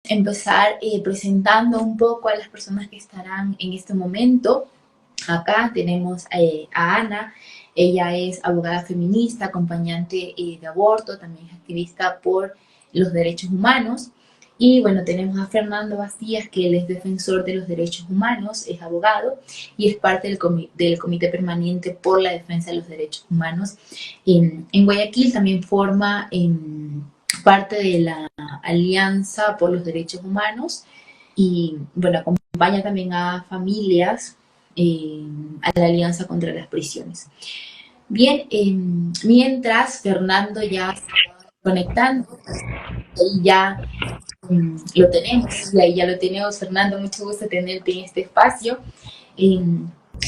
empezar presentando un poco a las personas que estarán en este momento. Acá tenemos a Ana. Ella es abogada feminista, acompañante de aborto, también es activista por los derechos humanos. Y bueno, tenemos a Fernando Bastías, que él es defensor de los derechos humanos, es abogado y es parte del Comité Permanente por la Defensa de los Derechos Humanos. En Guayaquil también forma parte de la Alianza por los Derechos Humanos y bueno, acompaña también a familias a la Alianza contra las Prisiones. Bien, mientras Fernando ya se va conectando, ahí ya lo tenemos, y ahí ya lo tenemos. Fernando, mucho gusto tenerte en este espacio. Eh,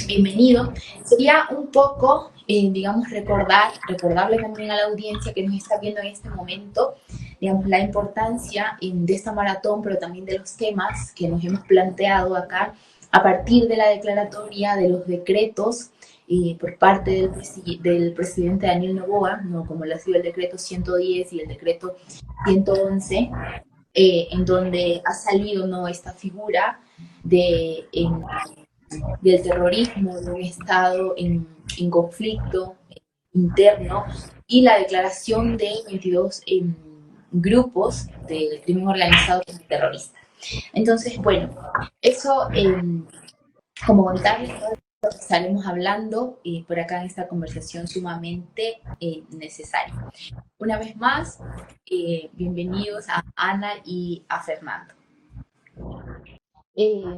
Bienvenido. Sería un poco, digamos, recordarle también a la audiencia que nos está viendo en este momento, digamos, la importancia de esta maratón, pero también de los temas que nos hemos planteado acá a partir de la declaratoria de los decretos por parte del presidente Daniel Noboa, ¿no? Como lo ha sido el decreto 110 y el decreto 111, en donde ha salido, ¿no?, esta figura de, del terrorismo, de un Estado conflicto interno, y la declaración de 22 grupos del crimen organizado como terrorista. Entonces, bueno, eso, como contarles todo lo que estaremos hablando por acá en esta conversación sumamente necesaria. Una vez más, bienvenidos a Ana y a Fernando.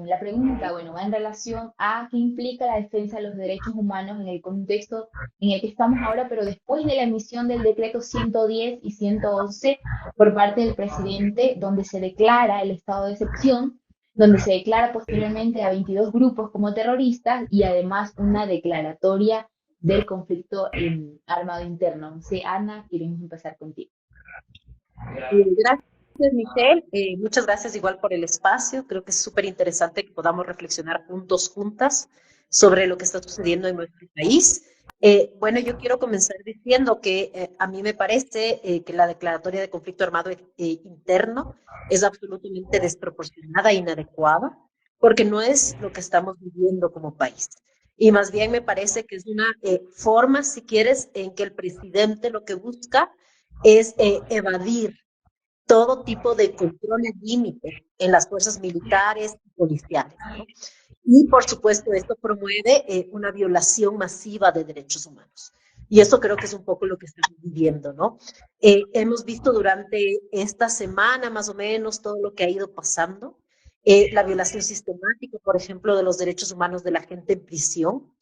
La pregunta, bueno, va en relación a qué implica la defensa de los derechos humanos en el contexto en el que estamos ahora, pero después de la emisión del decreto 110 y 111 por parte del presidente, donde se declara el estado de excepción, donde se declara posteriormente a 22 grupos como terroristas y además una declaratoria del conflicto armado interno. No sé, Ana, queremos empezar contigo. Gracias, Michelle. Muchas gracias igual por el espacio. Creo que es súper interesante que podamos reflexionar juntos, juntas, sobre lo que está sucediendo en nuestro país. Bueno, yo quiero comenzar diciendo que a mí me parece que la declaratoria de conflicto armado interno es absolutamente desproporcionada e inadecuada, porque no es lo que estamos viviendo como país. Y más bien me parece que es una forma, si quieres, en que el presidente lo que busca es evadir todo tipo de controles límites en las fuerzas militares y policiales, ¿no? Y por supuesto esto promueve una violación masiva de derechos humanos. Y eso creo que es un poco lo que estamos viviendo, ¿no? Hemos visto durante esta semana más o menos todo lo que ha ido pasando, la violación sistemática, por ejemplo, de los derechos humanos de la gente en prisión,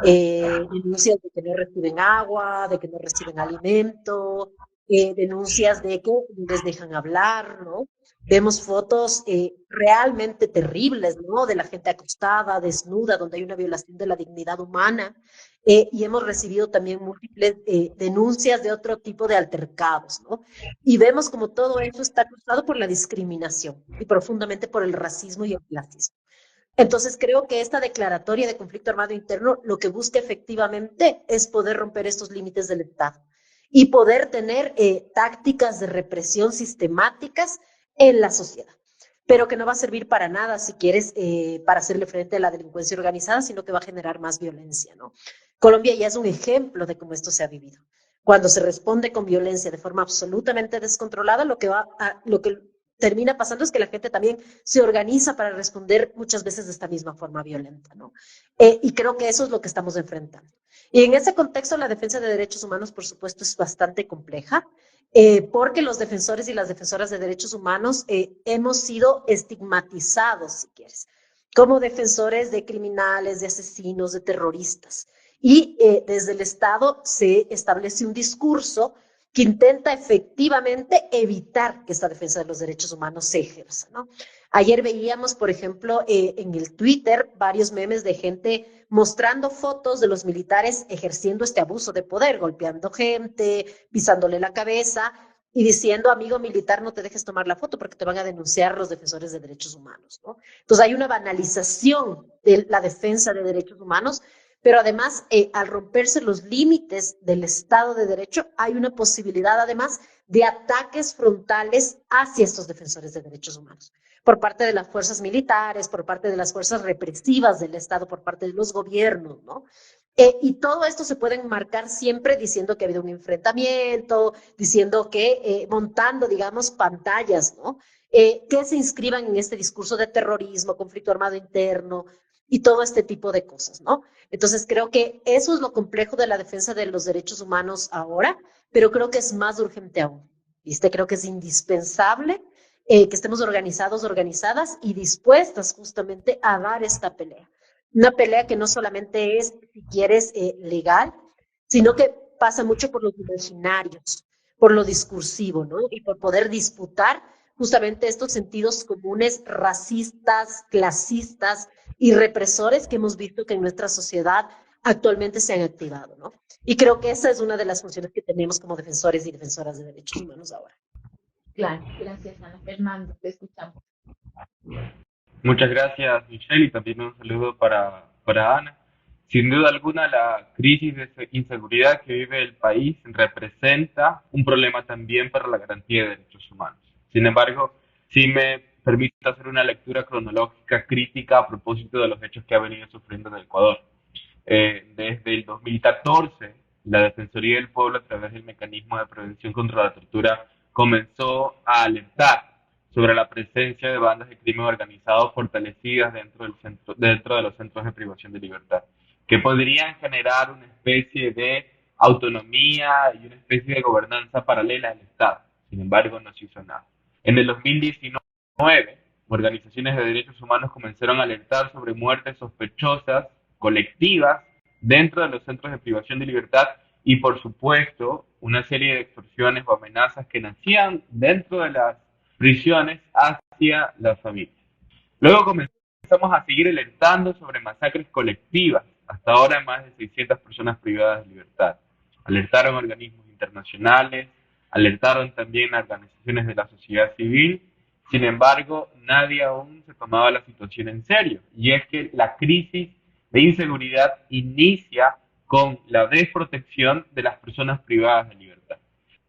denuncias de que no reciben agua, de que no reciben alimento, denuncias de que les dejan hablar, ¿no? Vemos fotos realmente terribles, ¿no? De la gente acostada, desnuda, donde hay una violación de la dignidad humana. Y hemos recibido también múltiples denuncias de otro tipo de altercados, ¿no? Y vemos como todo eso está cruzado por la discriminación y profundamente por el racismo y el clasismo. Entonces creo que esta declaratoria de conflicto armado interno lo que busca efectivamente es poder romper estos límites del Estado y poder tener tácticas de represión sistemáticas en la sociedad, pero que no va a servir para nada si quieres para hacerle frente a la delincuencia organizada, sino que va a generar más violencia, ¿no? Colombia ya es un ejemplo de cómo esto se ha vivido. Cuando se responde con violencia de forma absolutamente descontrolada, lo que termina pasando es que la gente también se organiza para responder muchas veces de esta misma forma violenta, ¿no? Y creo que eso es lo que estamos enfrentando. Y en ese contexto, la defensa de derechos humanos, por supuesto, es bastante compleja, porque los defensores y las defensoras de derechos humanos hemos sido estigmatizados, si quieres, como defensores de criminales, de asesinos, de terroristas. Y desde el Estado se establece un discurso que intenta efectivamente evitar que esta defensa de los derechos humanos se ejerza, ¿no? Ayer veíamos, por ejemplo, en el Twitter varios memes de gente mostrando fotos de los militares ejerciendo este abuso de poder, golpeando gente, pisándole la cabeza y diciendo, amigo militar, no te dejes tomar la foto porque te van a denunciar los defensores de derechos humanos, ¿no? Entonces hay una banalización de la defensa de derechos humanos, Pero además, al romperse los límites del Estado de Derecho, hay una posibilidad además de ataques frontales hacia estos defensores de derechos humanos, por parte de las fuerzas militares, por parte de las fuerzas represivas del Estado, por parte de los gobiernos, ¿no? Y todo esto se puede enmarcar siempre diciendo que ha habido un enfrentamiento, diciendo que, montando, digamos, pantallas, ¿no? Que se inscriban en este discurso de terrorismo, conflicto armado interno y todo este tipo de cosas, ¿no? Entonces creo que eso es lo complejo de la defensa de los derechos humanos ahora, pero creo que es más urgente aún, ¿viste? Creo que es indispensable que estemos organizados, organizadas y dispuestas justamente a dar esta pelea. Una pelea que no solamente es, si quieres, legal, sino que pasa mucho por los imaginarios, por lo discursivo, ¿no? Y por poder disputar justamente estos sentidos comunes racistas, clasistas y represores que hemos visto que en nuestra sociedad actualmente se han activado, ¿no? Y creo que esa es una de las funciones que tenemos como defensores y defensoras de derechos humanos ahora. Claro, gracias Ana. Fernando, te escuchamos. Muchas gracias, Michelle, y también un saludo para Ana. Sin duda alguna, la crisis de inseguridad que vive el país representa un problema también para la garantía de derechos humanos. Sin embargo, si me permite hacer una lectura cronológica crítica a propósito de los hechos que ha venido sufriendo en Ecuador. Desde el 2014, la Defensoría del Pueblo, a través del Mecanismo de Prevención contra la Tortura, comenzó a alertar sobre la presencia de bandas de crimen organizado fortalecidas dentro de los centros de privación de libertad, que podrían generar una especie de autonomía y una especie de gobernanza paralela al Estado. Sin embargo, no se hizo nada. En el 2019, organizaciones de derechos humanos comenzaron a alertar sobre muertes sospechosas, colectivas, dentro de los centros de privación de libertad y, por supuesto, una serie de extorsiones o amenazas que nacían dentro de las prisiones hacia las familias. Luego comenzamos a seguir alertando sobre masacres colectivas, hasta ahora más de 600 personas privadas de libertad. Alertaron organismos internacionales, alertaron también a organizaciones de la sociedad civil. Sin embargo, nadie aún se tomaba la situación en serio. Y es que la crisis de inseguridad inicia con la desprotección de las personas privadas de libertad.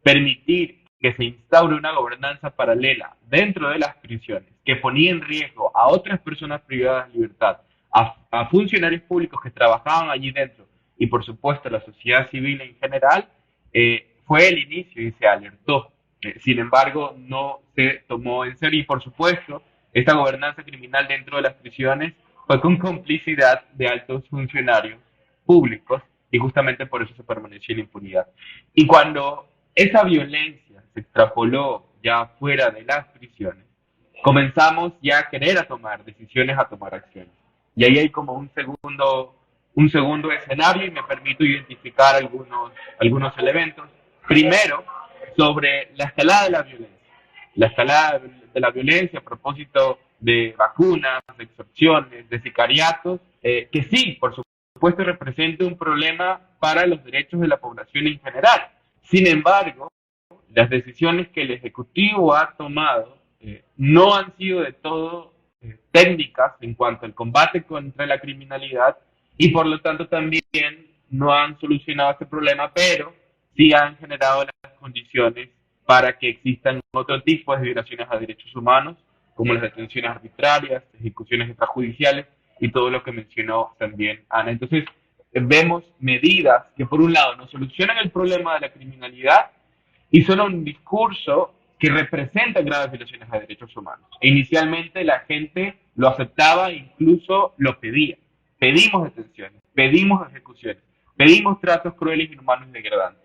Permitir que se instaure una gobernanza paralela dentro de las prisiones que ponía en riesgo a otras personas privadas de libertad, a funcionarios públicos que trabajaban allí dentro y por supuesto a la sociedad civil en general, fue el inicio y se alertó. Sin embargo, no se tomó en serio y por supuesto esta gobernanza criminal dentro de las prisiones fue con complicidad de altos funcionarios públicos y justamente por eso se permaneció en la impunidad. Y cuando esa violencia se extrapoló ya fuera de las prisiones, comenzamos ya a querer a tomar decisiones, a tomar acciones. Y ahí hay como un segundo escenario y me permito identificar algunos elementos. Primero, sobre la escalada de la violencia. La escalada de la violencia a propósito de vacunas, de extorsiones, de sicariatos, que sí, por supuesto, representa un problema para los derechos de la población en general. Sin embargo, las decisiones que el Ejecutivo ha tomado no han sido de todo técnicas en cuanto al combate contra la criminalidad y por lo tanto también no han solucionado este problema, pero sí han generado las condiciones para que existan otro tipo de violaciones a derechos humanos, como las detenciones arbitrarias, ejecuciones extrajudiciales y todo lo que mencionó también Ana. Entonces, vemos medidas que por un lado no solucionan el problema de la criminalidad y son un discurso que representa graves violaciones a derechos humanos. E inicialmente la gente lo aceptaba e incluso lo pedía. Pedimos detenciones, pedimos ejecuciones, pedimos tratos crueles, inhumanos y degradantes.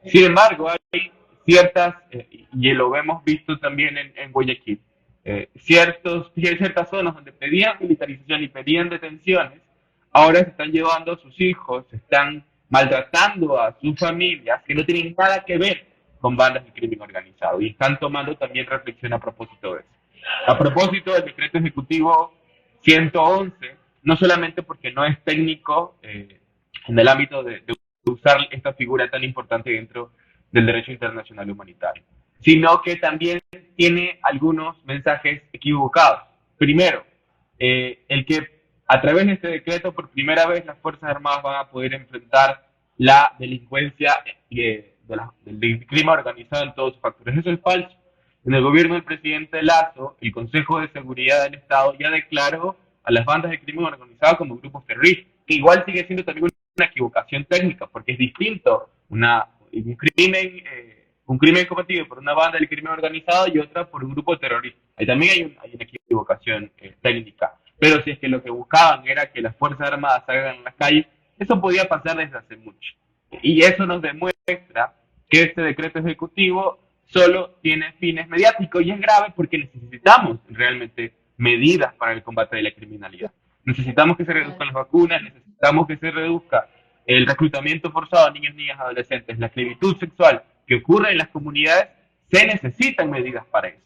Sin embargo, hay ciertas, y lo hemos visto también en Guayaquil, ciertas zonas donde pedían militarización y pedían detenciones, ahora se están llevando a sus hijos, se están maltratando a sus familias que no tienen nada que ver con bandas de crimen organizado y están tomando también reflexión a propósito de eso. A propósito del decreto ejecutivo 111, no solamente porque no es técnico en el ámbito de usar esta figura tan importante dentro del derecho internacional humanitario, sino que también tiene algunos mensajes equivocados. Primero, el que a través de este decreto, por primera vez, las Fuerzas Armadas van a poder enfrentar la delincuencia del crimen organizado en todos sus factores. Eso es falso. En el gobierno del presidente Lazo, el Consejo de Seguridad del Estado ya declaró a las bandas de crimen organizado como grupos terroristas, que igual sigue siendo también una equivocación técnica, porque es distinto un crimen cometido por una banda del crimen organizado y otra por un grupo terrorista. Ahí también hay una equivocación técnica. Pero si es que lo que buscaban era que las Fuerzas Armadas salgan en las calles, eso podía pasar desde hace mucho. Y eso nos demuestra que este decreto ejecutivo solo tiene fines mediáticos y es grave porque necesitamos realmente medidas para el combate de la criminalidad. Necesitamos que se reduzcan las vacunas, necesitamos que se reduzca el reclutamiento forzado a niños, niñas, adolescentes, la esclavitud sexual que ocurre en las comunidades, se necesitan medidas para eso.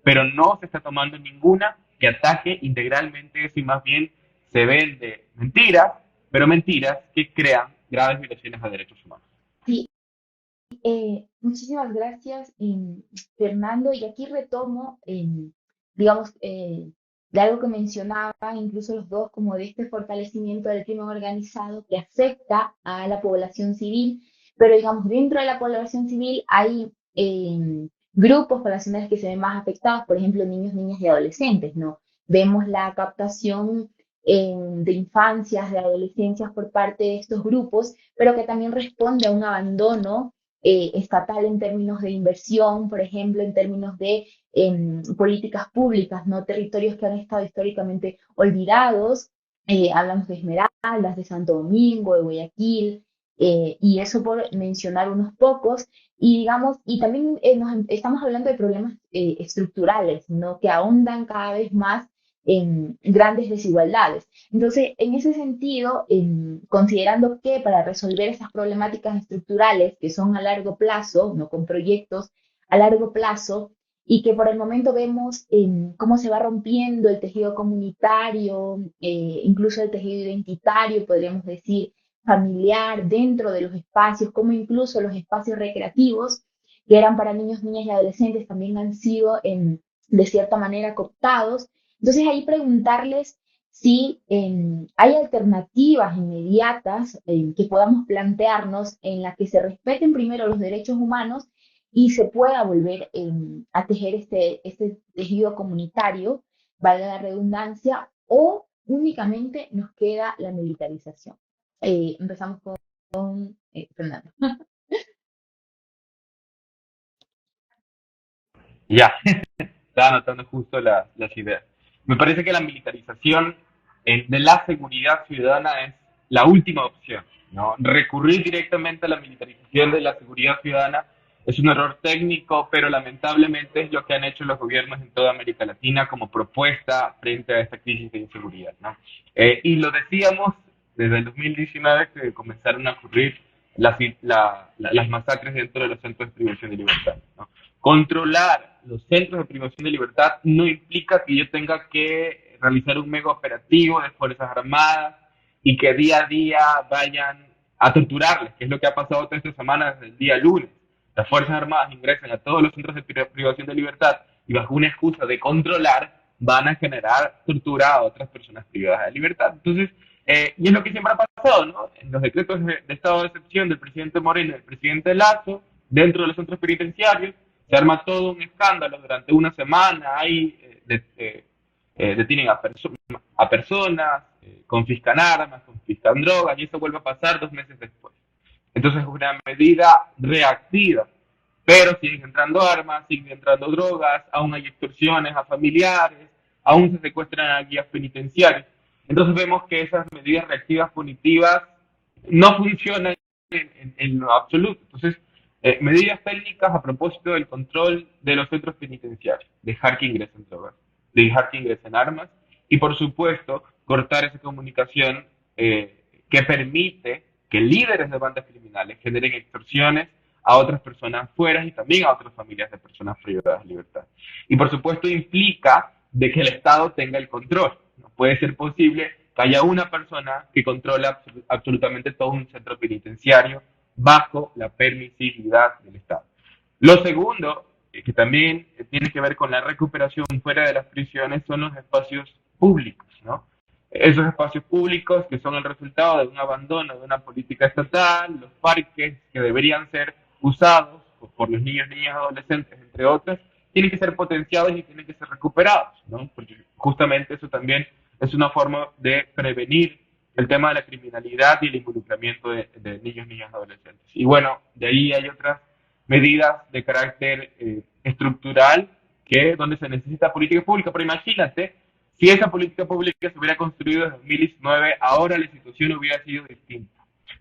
Pero no se está tomando ninguna que ataque integralmente eso y más bien se vende mentiras, pero mentiras que crean graves violaciones a derechos humanos. Sí, muchísimas gracias, Fernando. Y aquí retomo, digamos, de algo que mencionaban incluso los dos, como de este fortalecimiento del crimen organizado que afecta a la población civil, pero digamos, dentro de la población civil hay grupos poblacionales que se ven más afectados, por ejemplo, niños, niñas y adolescentes, ¿no? Vemos la captación de infancias, de adolescencias por parte de estos grupos, pero que también responde a un abandono estatal en términos de inversión, por ejemplo, en términos de políticas públicas, ¿no? Territorios que han estado históricamente olvidados, hablamos de Esmeraldas, de Santo Domingo, de Guayaquil, y eso por mencionar unos pocos, y digamos, y también estamos hablando de problemas estructurales, ¿no? Que ahondan cada vez más en grandes desigualdades. Entonces, en ese sentido, considerando que para resolver esas problemáticas estructurales que son a largo plazo, no con proyectos a largo plazo, y que por el momento vemos cómo se va rompiendo el tejido comunitario, incluso el tejido identitario, podríamos decir, familiar, dentro de los espacios, como incluso los espacios recreativos, que eran para niños, niñas y adolescentes, también han sido de cierta manera cooptados. Entonces ahí preguntarles si hay alternativas inmediatas que podamos plantearnos en las que se respeten primero los derechos humanos y se pueda volver a tejer este tejido comunitario, valga la redundancia, o únicamente nos queda la militarización. Empezamos con Fernando. Ya, estaba anotando justo las ideas. Me parece que la militarización de la seguridad ciudadana es la última opción, ¿no? Recurrir directamente a la militarización de la seguridad ciudadana es un error técnico, pero lamentablemente es lo que han hecho los gobiernos en toda América Latina como propuesta frente a esta crisis de inseguridad, ¿no? Y lo decíamos desde el 2019 que comenzaron a ocurrir las masacres dentro de los centros de privación de libertad, ¿no? Controlar los centros de privación de libertad no implica que yo tenga que realizar un mega operativo de Fuerzas Armadas y que día a día vayan a torturarles, que es lo que ha pasado todas estas semanas desde el día lunes. Las Fuerzas Armadas ingresan a todos los centros de privación de libertad y bajo una excusa de controlar van a generar tortura a otras personas privadas de libertad. Entonces, y es lo que siempre ha pasado, ¿no? En los decretos de estado de excepción del presidente Moreno y del presidente Lazo, dentro de los centros penitenciarios, se arma todo un escándalo durante una semana, ahí detienen a personas, confiscan armas, confiscan drogas, y eso vuelve a pasar 2 meses después. Entonces es una medida reactiva, pero siguen entrando armas, siguen entrando drogas, aún hay extorsiones a familiares, aún se secuestran a guías penitenciarios. Entonces vemos que esas medidas reactivas punitivas no funcionan en lo absoluto. Entonces, medidas técnicas a propósito del control de los centros penitenciarios, dejar que ingresen drogas, dejar que ingresen armas y, por supuesto, cortar esa comunicación que permite que líderes de bandas criminales generen extorsiones a otras personas fuera y también a otras familias de personas privadas de libertad. Y, por supuesto, implica de que el Estado tenga el control. No puede ser posible que haya una persona que controla absolutamente todo un centro penitenciario bajo la permisividad del Estado. Lo segundo, que también tiene que ver con la recuperación fuera de las prisiones, son los espacios públicos, ¿no? esos espacios públicos que son el resultado de un abandono de una política estatal, los parques que deberían ser usados por los niños, niñas, adolescentes, entre otros, tienen que ser potenciados y tienen que ser recuperados, ¿no? Porque justamente eso también es una forma de prevenir el tema de la criminalidad y el involucramiento de niños, niñas, adolescentes. Y bueno, de ahí hay otras medidas de carácter estructural que donde se necesita política pública, pero imagínate si esa política pública se hubiera construido en 2019, ahora la situación hubiera sido distinta.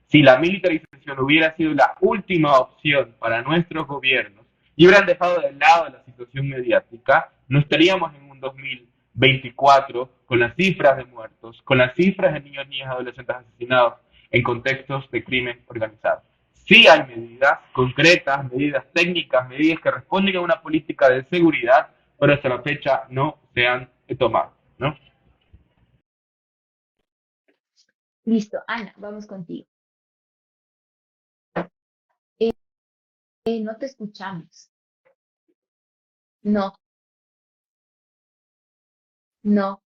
Si la militarización hubiera sido la última opción para nuestros gobiernos y hubieran dejado de lado la situación mediática, no estaríamos en un 2024 con las cifras de muertos, con las cifras de niños, niñas, adolescentes asesinados en contextos de crimen organizado. Sí hay medidas concretas, medidas técnicas, medidas que responden a una política de seguridad, pero hasta la fecha no se han tomado, ¿no? Listo, Ana, vamos contigo. No te escuchamos. No, no.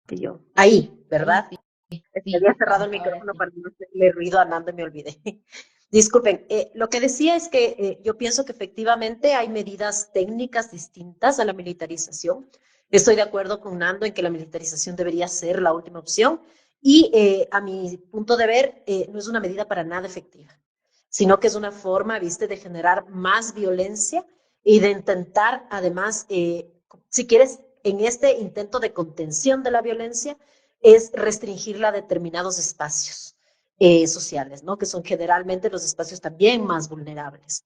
Yo. Ahí, ¿verdad? Sí, Me había cerrado el ahora micrófono sí. para no hacerle ruido a Nando y me olvidé. Disculpen, lo que decía es que yo pienso que efectivamente hay medidas técnicas distintas a la militarización. Estoy de acuerdo con Nando en que la militarización debería ser la última opción y a mi punto de ver no es una medida para nada efectiva, sino que es una forma, viste, de generar más violencia y de intentar además, si quieres, en este intento de contención de la violencia, es restringirla a determinados espacios sociales, ¿no? Que son generalmente los espacios también más vulnerables.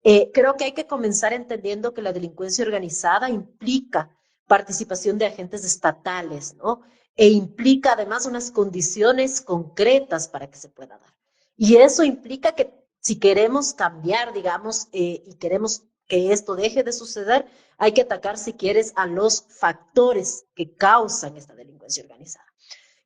Creo que hay que comenzar entendiendo que la delincuencia organizada implica participación de agentes estatales, ¿no? E implica además unas condiciones concretas para que se pueda dar. Y eso implica que si queremos cambiar, digamos, y queremos que esto deje de suceder, hay que atacar, si quieres, a los factores que causan esta delincuencia organizada.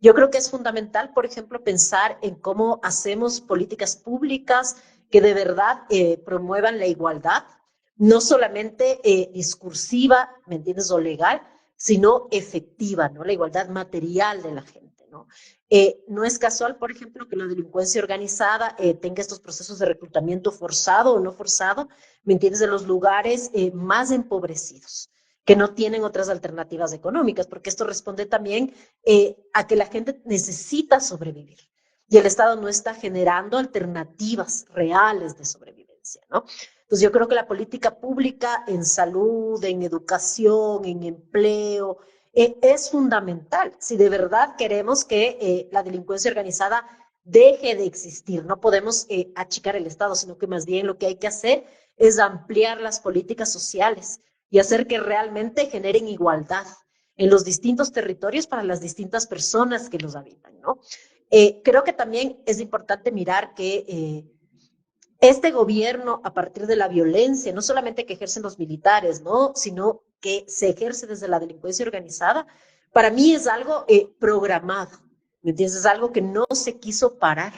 Yo creo que es fundamental, por ejemplo, pensar en cómo hacemos políticas públicas que de verdad promuevan la igualdad, no solamente discursiva, ¿me entiendes?, o legal, sino efectiva, ¿no? La igualdad material de la gente, ¿no? No es casual, por ejemplo, que la delincuencia organizada tenga estos procesos de reclutamiento forzado o no forzado, ¿me entiendes?, de los lugares más empobrecidos, que no tienen otras alternativas económicas, porque esto responde también a que la gente necesita sobrevivir y el Estado no está generando alternativas reales de sobrevivencia, ¿no? Pues yo creo que la política pública en salud, en educación, en empleo, es fundamental. Si de verdad queremos que la delincuencia organizada deje de existir, no podemos achicar el Estado, sino que más bien lo que hay que hacer es ampliar las políticas sociales y hacer que realmente generen igualdad en los distintos territorios para las distintas personas que los habitan, ¿no? Creo que también es importante mirar que este gobierno, a partir de la violencia, no solamente que ejercen los militares, ¿no?, sino que se ejerce desde la delincuencia organizada, para mí es algo programado, ¿me entiendes? Es algo que no se quiso parar.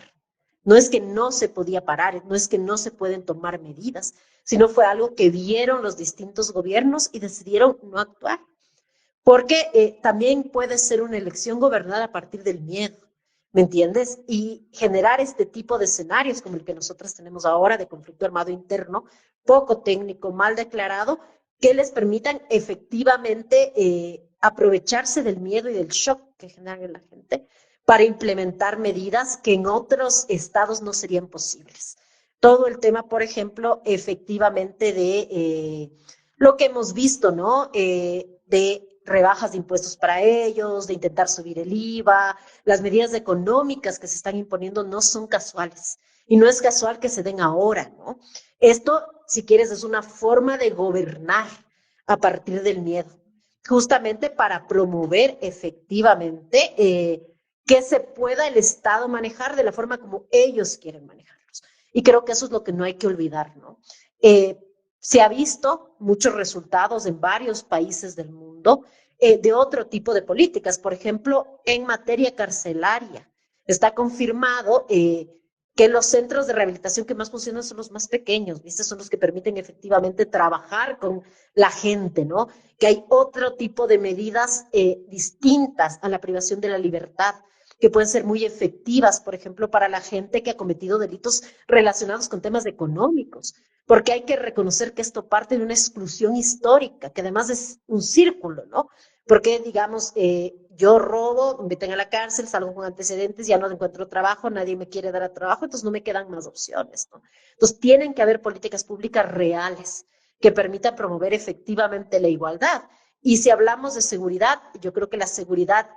No es que no se podía parar, no es que no se pueden tomar medidas, sino fue algo que vieron los distintos gobiernos y decidieron no actuar. Porque también puede ser una elección gobernada a partir del miedo, ¿me entiendes? Y generar este tipo de escenarios como el que nosotros tenemos ahora de conflicto armado interno, poco técnico, mal declarado, que les permitan efectivamente aprovecharse del miedo y del shock que generan en la gente para implementar medidas que en otros estados no serían posibles. Todo el tema, por ejemplo, efectivamente de lo que hemos visto, ¿no? De rebajas de impuestos para ellos, de intentar subir el IVA, las medidas económicas que se están imponiendo no son casuales. Y no es casual que se den ahora, ¿no? Esto, si quieres, es una forma de gobernar a partir del miedo, justamente para promover efectivamente que se pueda el Estado manejar de la forma como ellos quieren manejarlos. Y creo que eso es lo que no hay que olvidar, ¿no? Se ha visto muchos resultados en varios países del mundo de otro tipo de políticas. Por ejemplo, en materia carcelaria, está confirmado que que los centros de rehabilitación que más funcionan son los más pequeños, ¿viste? Son los que permiten efectivamente trabajar con la gente, ¿no? Que hay otro tipo de medidas distintas a la privación de la libertad, que pueden ser muy efectivas, por ejemplo, para la gente que ha cometido delitos relacionados con temas económicos, porque hay que reconocer que esto parte de una exclusión histórica, que además es un círculo, ¿no? Porque, digamos, yo robo, me meten a la cárcel, salgo con antecedentes, ya no encuentro trabajo, nadie me quiere dar trabajo, entonces no me quedan más opciones, ¿no? Entonces tienen que haber políticas públicas reales que permitan promover efectivamente la igualdad. Y si hablamos de seguridad, yo creo que la seguridad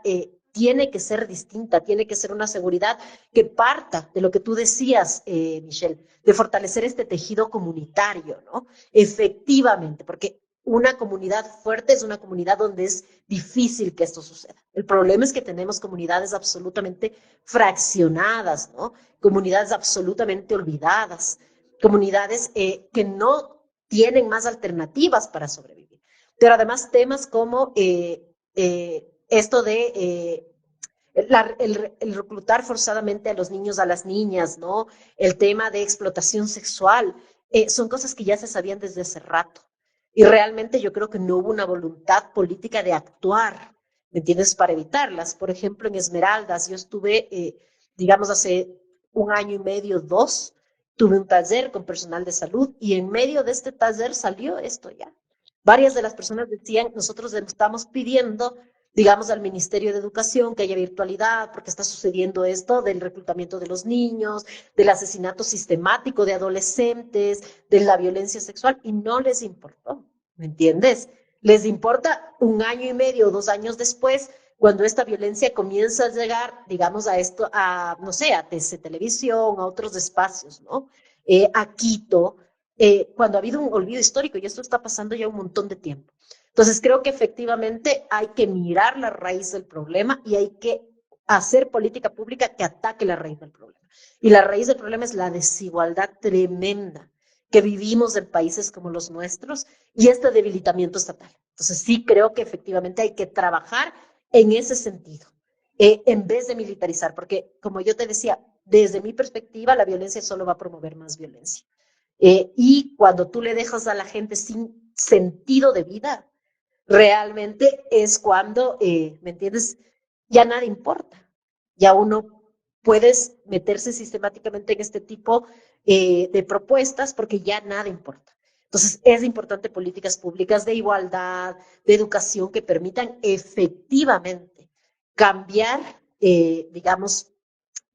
tiene que ser distinta, tiene que ser una seguridad que parta de lo que tú decías, Michelle, de fortalecer este tejido comunitario, ¿no? Efectivamente, porque una comunidad fuerte es una comunidad donde es difícil que esto suceda. El problema es que tenemos comunidades absolutamente fraccionadas, ¿no? Comunidades absolutamente olvidadas, comunidades que no tienen más alternativas para sobrevivir. Pero además temas como esto de el reclutar forzadamente a los niños, a las niñas, ¿no? El tema de explotación sexual, son cosas que ya se sabían desde hace rato. Y realmente yo creo que no hubo una voluntad política de actuar, ¿me entiendes?, para evitarlas. Por ejemplo, en Esmeraldas, yo estuve, digamos, hace un año y medio, dos, tuve un taller con personal de salud y en medio de este taller salió esto ya. Varias de las personas decían, nosotros estamos pidiendo, digamos, al Ministerio de Educación que haya virtualidad, porque está sucediendo esto del reclutamiento de los niños, del asesinato sistemático de adolescentes, de la violencia sexual, y no les importó, ¿me entiendes? Les importa un año y medio o 2 años después, cuando esta violencia comienza a llegar, digamos, a esto, a, no sé, a TC Televisión, a otros espacios, ¿no? A Quito, cuando ha habido un olvido histórico, y esto está pasando ya un montón de tiempo. Entonces, creo que efectivamente hay que mirar la raíz del problema y hay que hacer política pública que ataque la raíz del problema. Y la raíz del problema es la desigualdad tremenda que vivimos en países como los nuestros y este debilitamiento estatal. Entonces, sí creo que efectivamente hay que trabajar en ese sentido, en vez de militarizar, porque como yo te decía, desde mi perspectiva, la violencia solo va a promover más violencia. Y cuando tú le dejas a la gente sin sentido de vida, realmente es cuando, ¿me entiendes? Ya nada importa. Ya uno puedes meterse sistemáticamente en este tipo de propuestas porque ya nada importa. Entonces, es importante políticas públicas de igualdad, de educación que permitan efectivamente cambiar, digamos,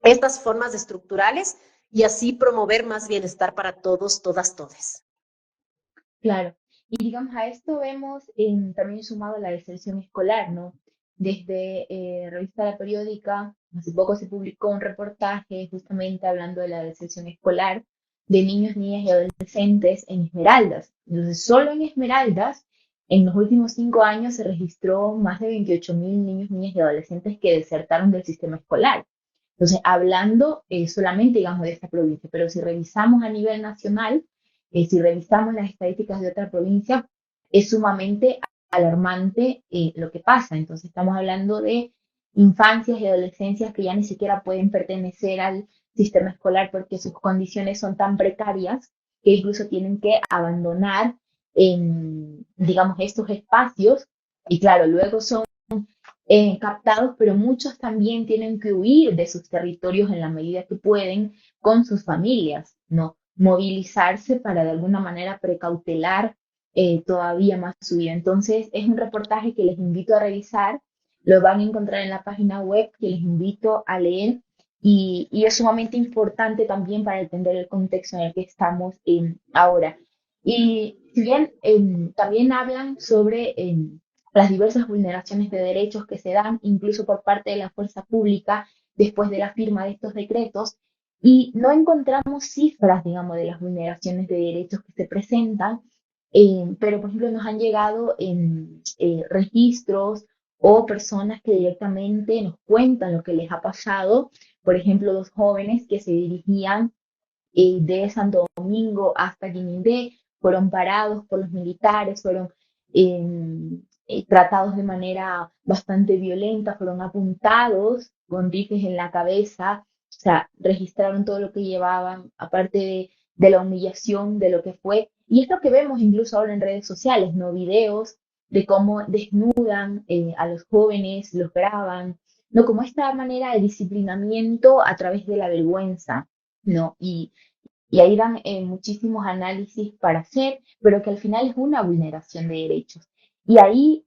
estas formas estructurales y así promover más bienestar para todos, todas, todes. Claro. Y digamos, a esto vemos también sumado la deserción escolar, ¿no? Desde Revista La Periódica, hace poco se publicó un reportaje justamente hablando de la deserción escolar de niños, niñas y adolescentes en Esmeraldas. Entonces, solo en Esmeraldas, en los últimos 5 años se registró más de 28.000 niños, niñas y adolescentes que desertaron del sistema escolar. Entonces, hablando solamente, digamos, de esta provincia, pero si revisamos a nivel nacional, si revisamos las estadísticas de otra provincia, es sumamente alarmante lo que pasa. Entonces estamos hablando de infancias y adolescencias que ya ni siquiera pueden pertenecer al sistema escolar porque sus condiciones son tan precarias que incluso tienen que abandonar, digamos, estos espacios y claro, luego son captados, pero muchos también tienen que huir de sus territorios en la medida que pueden con sus familias, ¿no? Movilizarse para de alguna manera precautelar todavía más su vida. Entonces, es un reportaje que les invito a revisar, lo van a encontrar en la página web, que les invito a leer, y es sumamente importante también para entender el contexto en el que estamos ahora. Y si bien también hablan sobre las diversas vulneraciones de derechos que se dan incluso por parte de la fuerza pública después de la firma de estos decretos, y no encontramos cifras, digamos, de las vulneraciones de derechos que se presentan, pero por ejemplo nos han llegado en registros o personas que directamente nos cuentan lo que les ha pasado, por ejemplo, 2 jóvenes que se dirigían de Santo Domingo hasta Guinindé, fueron parados por los militares, fueron tratados de manera bastante violenta, fueron apuntados con rifles en la cabeza O sea, registraron todo lo que llevaban, aparte de la humillación de lo que fue. Y es lo que vemos incluso ahora en redes sociales, ¿no? Videos de cómo desnudan a los jóvenes, los graban, ¿no? Como esta manera de disciplinamiento a través de la vergüenza, ¿no? Y ahí dan muchísimos análisis para hacer, pero que al final es una vulneración de derechos. Y ahí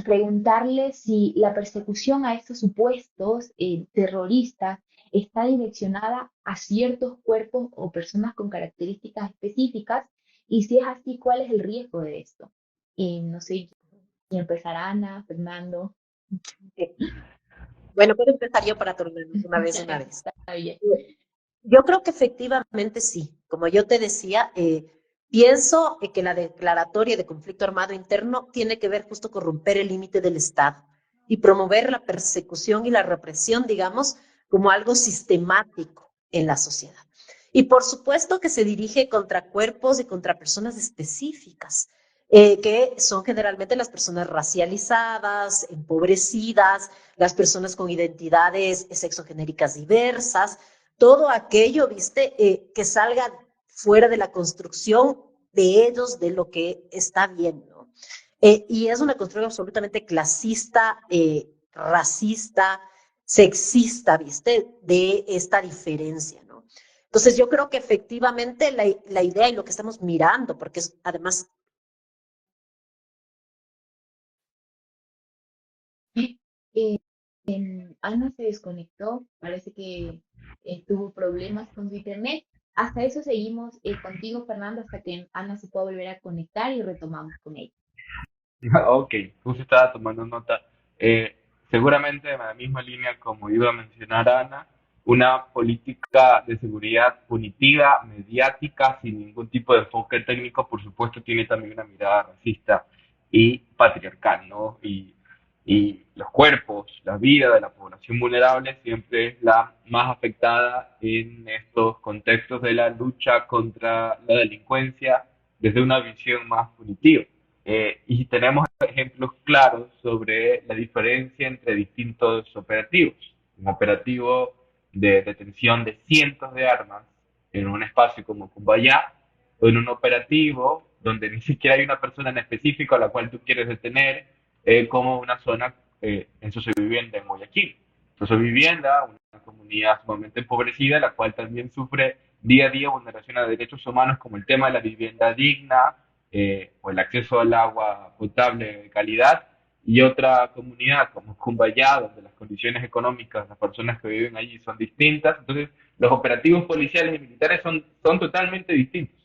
preguntarle si la persecución a estos supuestos terroristas está direccionada a ciertos cuerpos o personas con características específicas, y si es así, ¿cuál es el riesgo de esto? No sé, quién empezará, Ana, Fernando. Eh, Bueno, puedo empezar yo para turnarnos una vez. Está bien. Yo creo que efectivamente sí. Como yo te decía, pienso que la declaratoria de conflicto armado interno tiene que ver justo con romper el límite del Estado y promover la persecución y la represión, digamos, como algo sistemático en la sociedad. Y por supuesto que se dirige contra cuerpos y contra personas específicas, que son generalmente las personas racializadas, empobrecidas, las personas con identidades sexogenéricas diversas, todo aquello, viste, que salga fuera de la construcción de ellos, de lo que está bien, ¿no? Y es una construcción absolutamente clasista, racista, sexista, viste, de esta diferencia, ¿no? Entonces yo creo que efectivamente la idea y lo que estamos mirando, porque es además... Eh, Ana se desconectó, parece que tuvo problemas con su internet. Hasta eso seguimos contigo, Fernando, hasta que Ana se pueda volver a conectar y retomamos con ella. Ok, justo estaba tomando nota. Eh, Seguramente en la misma línea como iba a mencionar Ana, una política de seguridad punitiva, mediática, sin ningún tipo de enfoque técnico, por supuesto, tiene también una mirada racista y patriarcal, ¿no? Y los cuerpos, la vida de la población vulnerable siempre es la más afectada en estos contextos de la lucha contra la delincuencia desde una visión más punitiva. Y tenemos ejemplos claros sobre la diferencia entre distintos operativos. Un operativo de detención de cientos de armas en un espacio como Cumbayá, o en un operativo donde ni siquiera hay una persona en específico a la cual tú quieres detener, como una zona en Vivienda en Guayaquil. Vivienda, una comunidad sumamente empobrecida, la cual también sufre día a día vulneración a derechos humanos como el tema de la vivienda digna, o el acceso al agua potable de calidad, y otra comunidad como Cumbayá, donde las condiciones económicas de las personas que viven allí son distintas. Entonces, los operativos policiales y militares son totalmente distintos.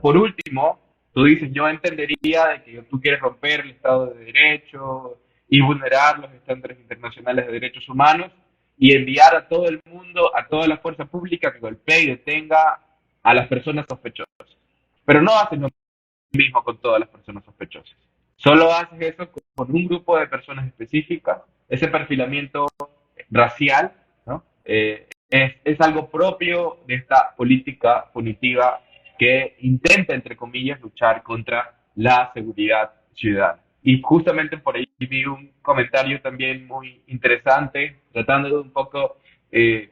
Por último, tú dices, yo entendería de que tú quieres romper el Estado de Derecho y vulnerar los estándares internacionales de derechos humanos y enviar a todo el mundo, a toda la fuerza pública que golpee y detenga a las personas sospechosas. Pero no haces lo mismo con todas las personas sospechosas. Solo haces eso con un grupo de personas específicas. Ese perfilamiento racial, ¿no? Es algo propio de esta política punitiva que intenta, entre comillas, luchar contra la seguridad ciudadana. Y justamente por ahí vi un comentario también muy interesante, tratando de un poco de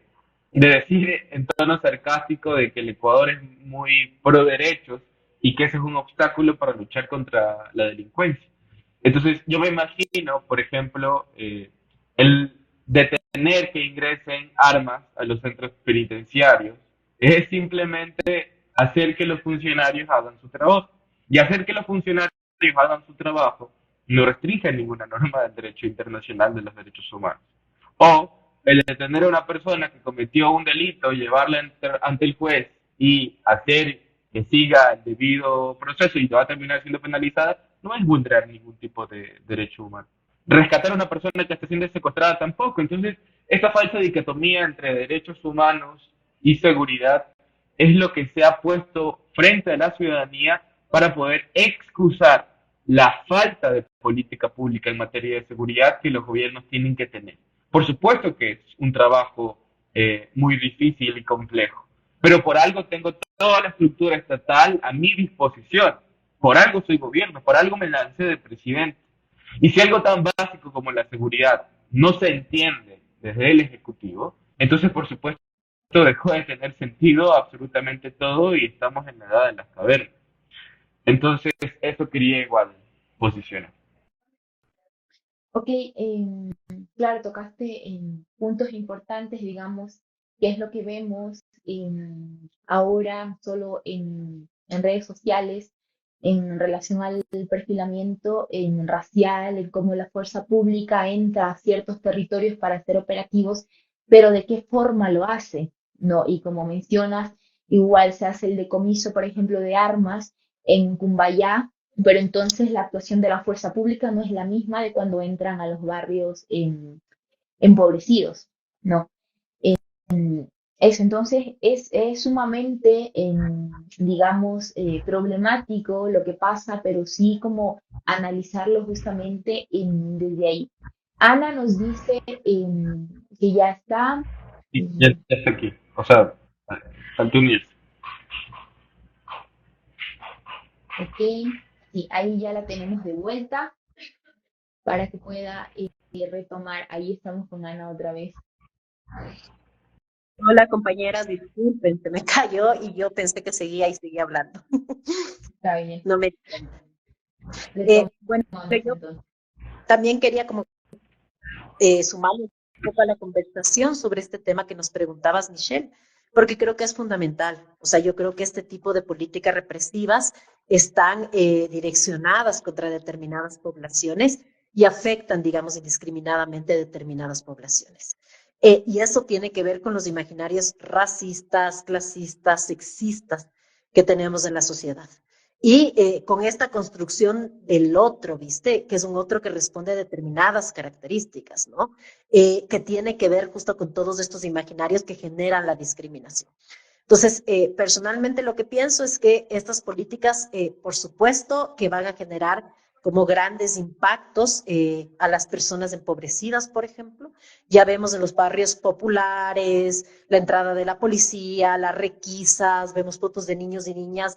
decir en tono sarcástico de que el Ecuador es muy pro derechos y que ese es un obstáculo para luchar contra la delincuencia. Entonces, yo me imagino, por ejemplo, el detener que ingresen armas a los centros penitenciarios es simplemente hacer que los funcionarios hagan su trabajo. Y hacer que los funcionarios hagan su trabajo no restringe ninguna norma del derecho internacional de los derechos humanos. O el detener a una persona que cometió un delito, llevarla ante el juez y hacer que siga el debido proceso y va a terminar siendo penalizada, no es vulnerar ningún tipo de derecho humano. Rescatar a una persona que está siendo secuestrada tampoco. Entonces, esta falsa dicotomía entre derechos humanos y seguridad es lo que se ha puesto frente a la ciudadanía para poder excusar la falta de política pública en materia de seguridad que los gobiernos tienen que tener. Por supuesto que es un trabajo muy difícil y complejo, pero por algo tengo toda la estructura estatal a mi disposición. Por algo soy gobierno, por algo me lancé de presidente. Y si algo tan básico como la seguridad no se entiende desde el Ejecutivo, Entonces, por supuesto, dejó de tener sentido absolutamente todo y estamos en la edad de las cavernas. Entonces, eso quería igual posicionar. Ok, claro, tocaste en puntos importantes, digamos, que es lo que vemos ahora solo en redes sociales en relación al perfilamiento racial, en cómo la fuerza pública entra a ciertos territorios para hacer operativos, pero de qué forma lo hace, ¿no? Y como mencionas, igual se hace el decomiso, por ejemplo, de armas en Cumbayá, pero entonces la actuación de la fuerza pública no es la misma de cuando entran a los barrios empobrecidos, ¿no? Eso, entonces es sumamente, digamos, problemático lo que pasa, pero sí como analizarlo justamente desde ahí. Ana nos dice que ya está, Y ya está aquí. O sea, falta unirse. ok, sí, ahí ya la tenemos de vuelta para que pueda retomar. Ahí estamos con Ana otra vez. Hola compañeras, disculpen, se me cayó y yo pensé que seguía y seguía hablando. Está bien, No me di cuenta. Bueno, retomamos yo entonces. también quería como sumarme un poco a la conversación sobre este tema que nos preguntabas, Michelle, porque creo que es fundamental. O sea, yo creo que este tipo de políticas represivas están direccionadas contra determinadas poblaciones y afectan, digamos, indiscriminadamente a determinadas poblaciones. Y eso tiene que ver con los imaginarios racistas, clasistas, sexistas que tenemos en la sociedad. Y con esta construcción del otro, ¿viste? Que es un otro que responde a determinadas características, ¿no? Que tiene que ver justo con todos estos imaginarios que generan la discriminación. Entonces, personalmente lo que pienso es que estas políticas, por supuesto, que van a generar como grandes impactos a las personas empobrecidas, por ejemplo. Ya vemos en los barrios populares la entrada de la policía, las requisas, vemos fotos de niños y niñas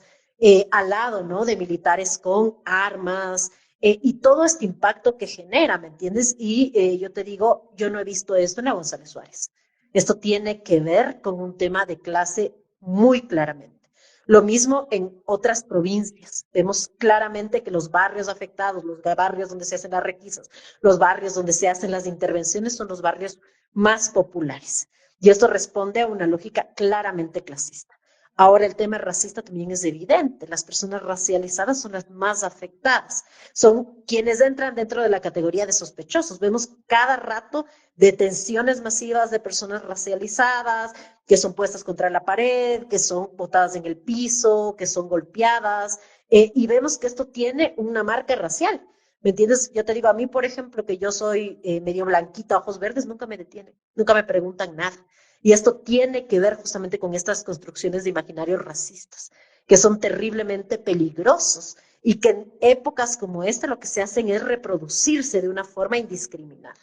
al lado, ¿no? De militares con armas y todo este impacto que genera, ¿me entiendes? Y yo te digo, yo no he visto esto en la González Suárez. Esto tiene que ver con un tema de clase muy claramente. Lo mismo en otras provincias. Vemos claramente que los barrios afectados, los barrios donde se hacen las requisas, los barrios donde se hacen las intervenciones son los barrios más populares. Y esto responde a una lógica claramente clasista. Ahora el tema racista también es evidente. Las personas racializadas son las más afectadas. Son quienes entran dentro de la categoría de sospechosos. Vemos cada rato detenciones masivas de personas racializadas que son puestas contra la pared, que son botadas en el piso, que son golpeadas. Y vemos que esto tiene una marca racial. ¿Me entiendes? Yo te digo, a mí, por ejemplo, que yo soy medio blanquita, ojos verdes, nunca me detienen, nunca me preguntan nada. Y esto tiene que ver justamente con estas construcciones de imaginarios racistas, que son terriblemente peligrosos y que en épocas como esta lo que se hacen es reproducirse de una forma indiscriminada,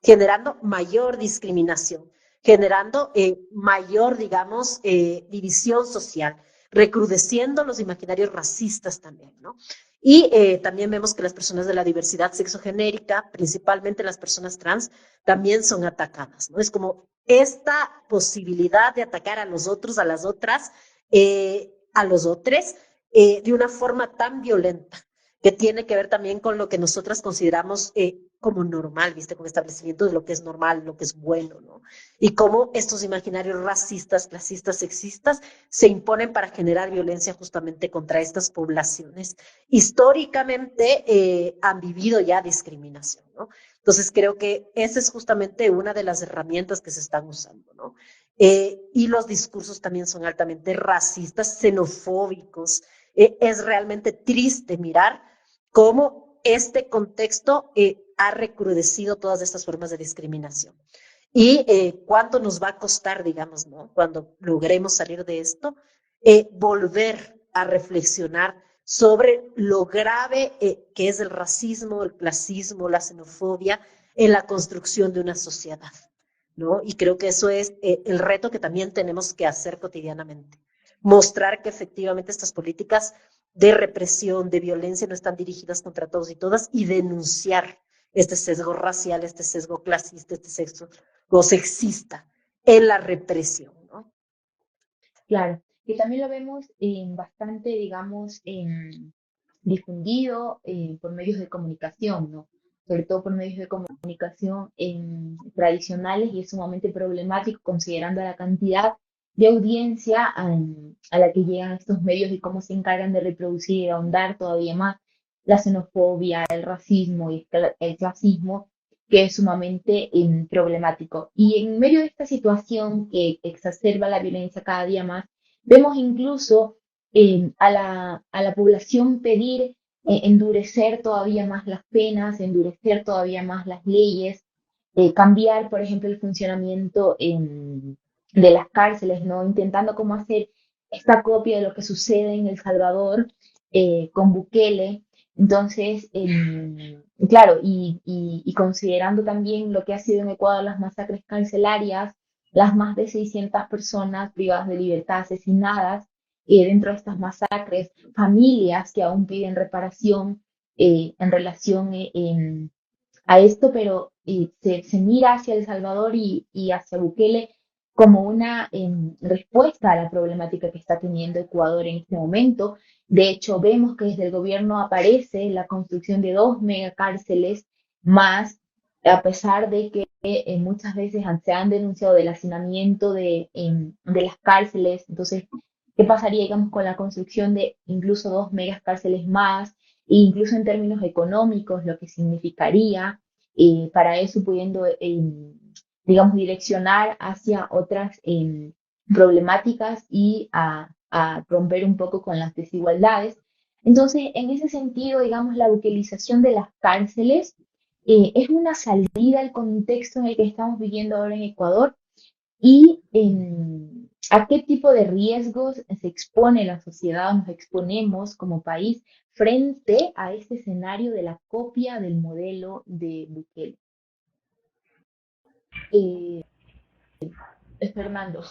generando mayor discriminación, generando mayor, digamos, división social, recrudeciendo los imaginarios racistas también, ¿no? Y también vemos que las personas de la diversidad sexogenérica, principalmente las personas trans, también son atacadas, ¿no? Es como esta posibilidad de atacar a los otros, a las otras, a los otros, de una forma tan violenta, que tiene que ver también con lo que nosotras consideramos como normal, ¿viste? Con establecimiento de lo que es normal, lo que es bueno, ¿no? Y cómo estos imaginarios racistas, clasistas, sexistas se imponen para generar violencia justamente contra estas poblaciones. Históricamente han vivido ya discriminación, ¿no? Entonces creo que esa es justamente una de las herramientas que se están usando, ¿no? Y los discursos también son altamente racistas, xenofóbicos. Es realmente triste mirar cómo este contexto ha recrudecido todas estas formas de discriminación. Y cuánto nos va a costar, digamos, ¿no? Cuando logremos salir de esto, volver a reflexionar sobre lo grave que es el racismo, el clasismo, la xenofobia en la construcción de una sociedad, ¿no? Y creo que eso es el reto que también tenemos que hacer cotidianamente. Mostrar que efectivamente estas políticas de represión, de violencia no están dirigidas contra todos y todas y denunciar este sesgo racial, este sesgo clasista, este sesgo sexista en la represión, ¿no? Claro, que también lo vemos bastante, digamos, difundido por medios de comunicación, ¿no? Sobre todo por medios de comunicación tradicionales y es sumamente problemático considerando la cantidad de audiencia a la que llegan estos medios y cómo se encargan de reproducir y ahondar todavía más la xenofobia, el racismo y el clasismo, que es sumamente problemático. Y en medio de esta situación que exacerba la violencia cada día más, vemos incluso a la población pedir endurecer todavía más las penas, endurecer todavía más las leyes, cambiar, por ejemplo, el funcionamiento de las cárceles, ¿no? Intentando cómo hacer esta copia de lo que sucede en El Salvador con Bukele. Entonces, claro, y considerando también lo que ha sido en Ecuador las masacres carcelarias, las más de 600 personas privadas de libertad asesinadas dentro de estas masacres, familias que aún piden reparación en relación a esto, pero se mira hacia El Salvador y hacia Bukele como una respuesta a la problemática que está teniendo Ecuador en este momento. De hecho, vemos que desde el gobierno aparece la construcción de 2 megacárceles más, a pesar de que muchas veces se han denunciado del hacinamiento de las cárceles. Entonces, ¿qué pasaría, digamos, con la construcción de incluso 2 megacárceles más? E incluso en términos económicos, lo que significaría para eso pudiendo, digamos, direccionar hacia otras problemáticas y a romper un poco con las desigualdades. Entonces, en ese sentido, digamos, la buquelización de las cárceles es una salida al contexto en el que estamos viviendo ahora en Ecuador y a qué tipo de riesgos se expone la sociedad, nos exponemos como país frente a este escenario de la copia del modelo de Bukele. Eh, Fernando.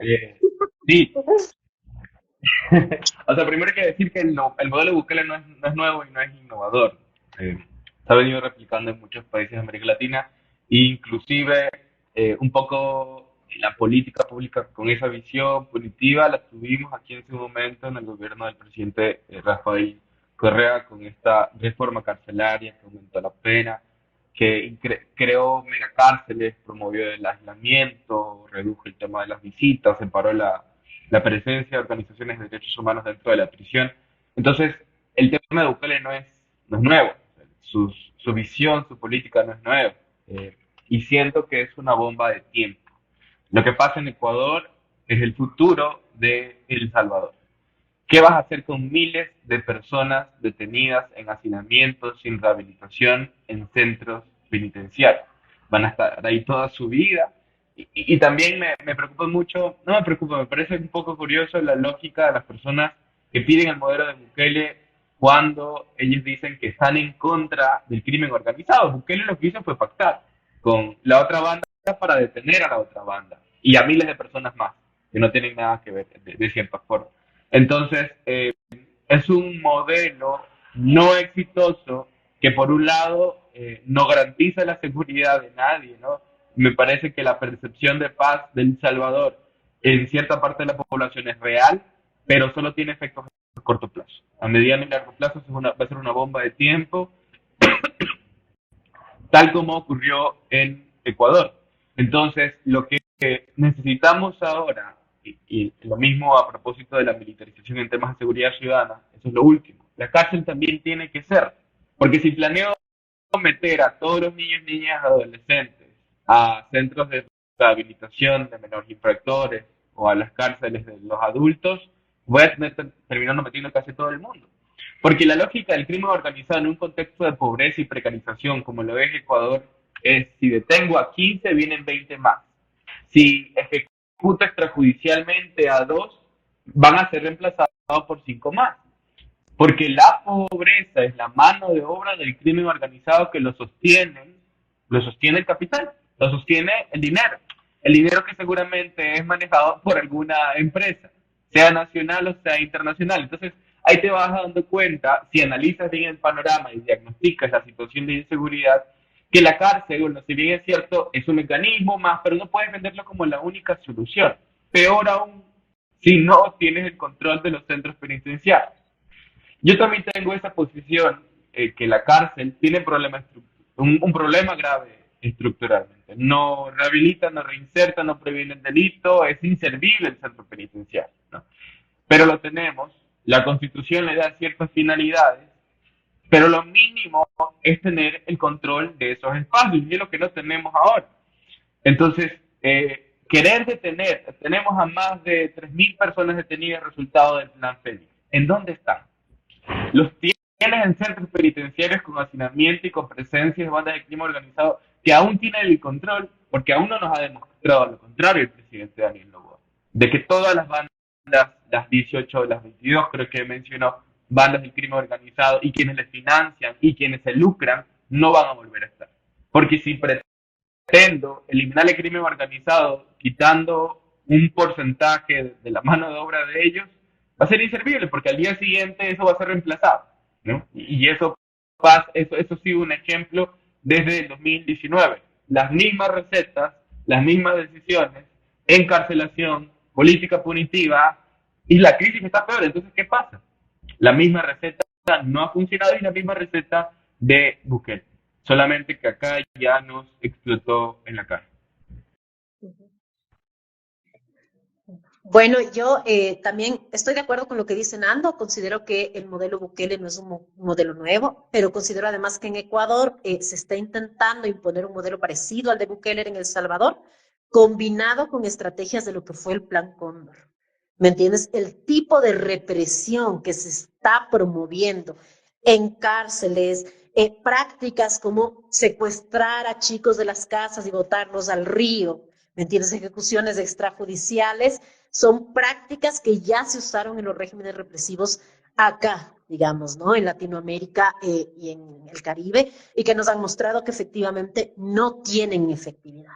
Eh, sí, o sea, primero hay que decir que el modelo de Bukele no es nuevo y no es innovador. Se ha venido replicando en muchos países de América Latina, inclusive un poco la política pública con esa visión punitiva la tuvimos aquí en su momento en el gobierno del presidente Rafael Correa con esta reforma carcelaria que aumentó la pena, que creó megacárceles, promovió el aislamiento, redujo el tema de las visitas, separó la presencia de organizaciones de derechos humanos dentro de la prisión. Entonces, el tema de Bukele no es nuevo, su visión, su política no es nueva, y siento que es una bomba de tiempo. Lo que pasa en Ecuador es el futuro de El Salvador. ¿Qué vas a hacer con miles de personas detenidas en hacinamientos, sin rehabilitación, en centros penitenciarios? Van a estar ahí toda su vida. Y también me preocupa mucho, no me preocupa, me parece un poco curioso la lógica de las personas que piden el modelo de Bukele cuando ellos dicen que están en contra del crimen organizado. Bukele lo que hizo fue pactar con la otra banda para detener a la otra banda y a miles de personas más que no tienen nada que ver de cierta forma. Entonces, es un modelo no exitoso que por un lado no garantiza la seguridad de nadie, ¿no? Me parece que la percepción de paz de El Salvador en cierta parte de la población es real, pero solo tiene efectos a corto plazo. A mediano y largo plazo va a ser una bomba de tiempo, tal como ocurrió en Ecuador. Entonces, lo que necesitamos ahora, y lo mismo a propósito de la militarización en temas de seguridad ciudadana, eso es lo último. La cárcel también tiene que ser, porque si planeo meter a todos los niños, niñas, adolescentes a centros de rehabilitación de menores infractores o a las cárceles de los adultos, voy a tener terminando metiendo casi todo el mundo. Porque la lógica del crimen organizado en un contexto de pobreza y precarización, como lo es Ecuador, es si detengo a 15, vienen 20 más. Si ejecuto extrajudicialmente a 2, van a ser reemplazados por 5 más. Porque la pobreza es la mano de obra del crimen organizado que lo sostiene el capital, lo sostiene el dinero que seguramente es manejado por alguna empresa, sea nacional o sea internacional. Entonces, ahí te vas dando cuenta, si analizas bien el panorama y diagnosticas la situación de inseguridad, que la cárcel, bueno, si bien es cierto, es un mecanismo más, pero no puedes venderlo como la única solución. Peor aún, si no tienes el control de los centros penitenciarios. Yo también tengo esa posición, que la cárcel tiene un problema grave estructuralmente. No rehabilita, no reinserta, no previene el delito, es inservible el centro penitenciario, ¿no? Pero lo tenemos, la Constitución le da ciertas finalidades, pero lo mínimo es tener el control de esos espacios, y es lo que no tenemos ahora. Entonces, querer detener, tenemos a más de 3.000 personas detenidas resultado del plan Fénix. ¿En dónde están? Los tienes en centros penitenciarios con hacinamiento y con presencia de bandas de crimen organizado que aún tienen el control, porque aún no nos ha demostrado lo contrario el presidente Daniel Noboa, de que todas las bandas, las 18, las 22 creo que mencionó, bandas del crimen organizado y quienes les financian y quienes se lucran, no van a volver a estar. Porque si pretendo eliminar el crimen organizado quitando un porcentaje de la mano de obra de ellos, va a ser inservible porque al día siguiente eso va a ser reemplazado, ¿no? Y eso ha sido un ejemplo desde el 2019. Las mismas recetas, las mismas decisiones, encarcelación, política punitiva, y la crisis está peor. Entonces, ¿qué pasa? La misma receta no ha funcionado y la misma receta de Bukele. Solamente que acá ya nos explotó en la cara. Bueno, yo también estoy de acuerdo con lo que dice Nando. Considero que el modelo Bukele no es un modelo nuevo, pero considero además que en Ecuador se está intentando imponer un modelo parecido al de Bukele en El Salvador, combinado con estrategias de lo que fue el Plan Cóndor. ¿Me entiendes? El tipo de represión que se está promoviendo en cárceles, prácticas como secuestrar a chicos de las casas y botarlos al río, ¿me entiendes? Ejecuciones extrajudiciales son prácticas que ya se usaron en los regímenes represivos acá, digamos, ¿no? En Latinoamérica y en el Caribe, y que nos han mostrado que efectivamente no tienen efectividad.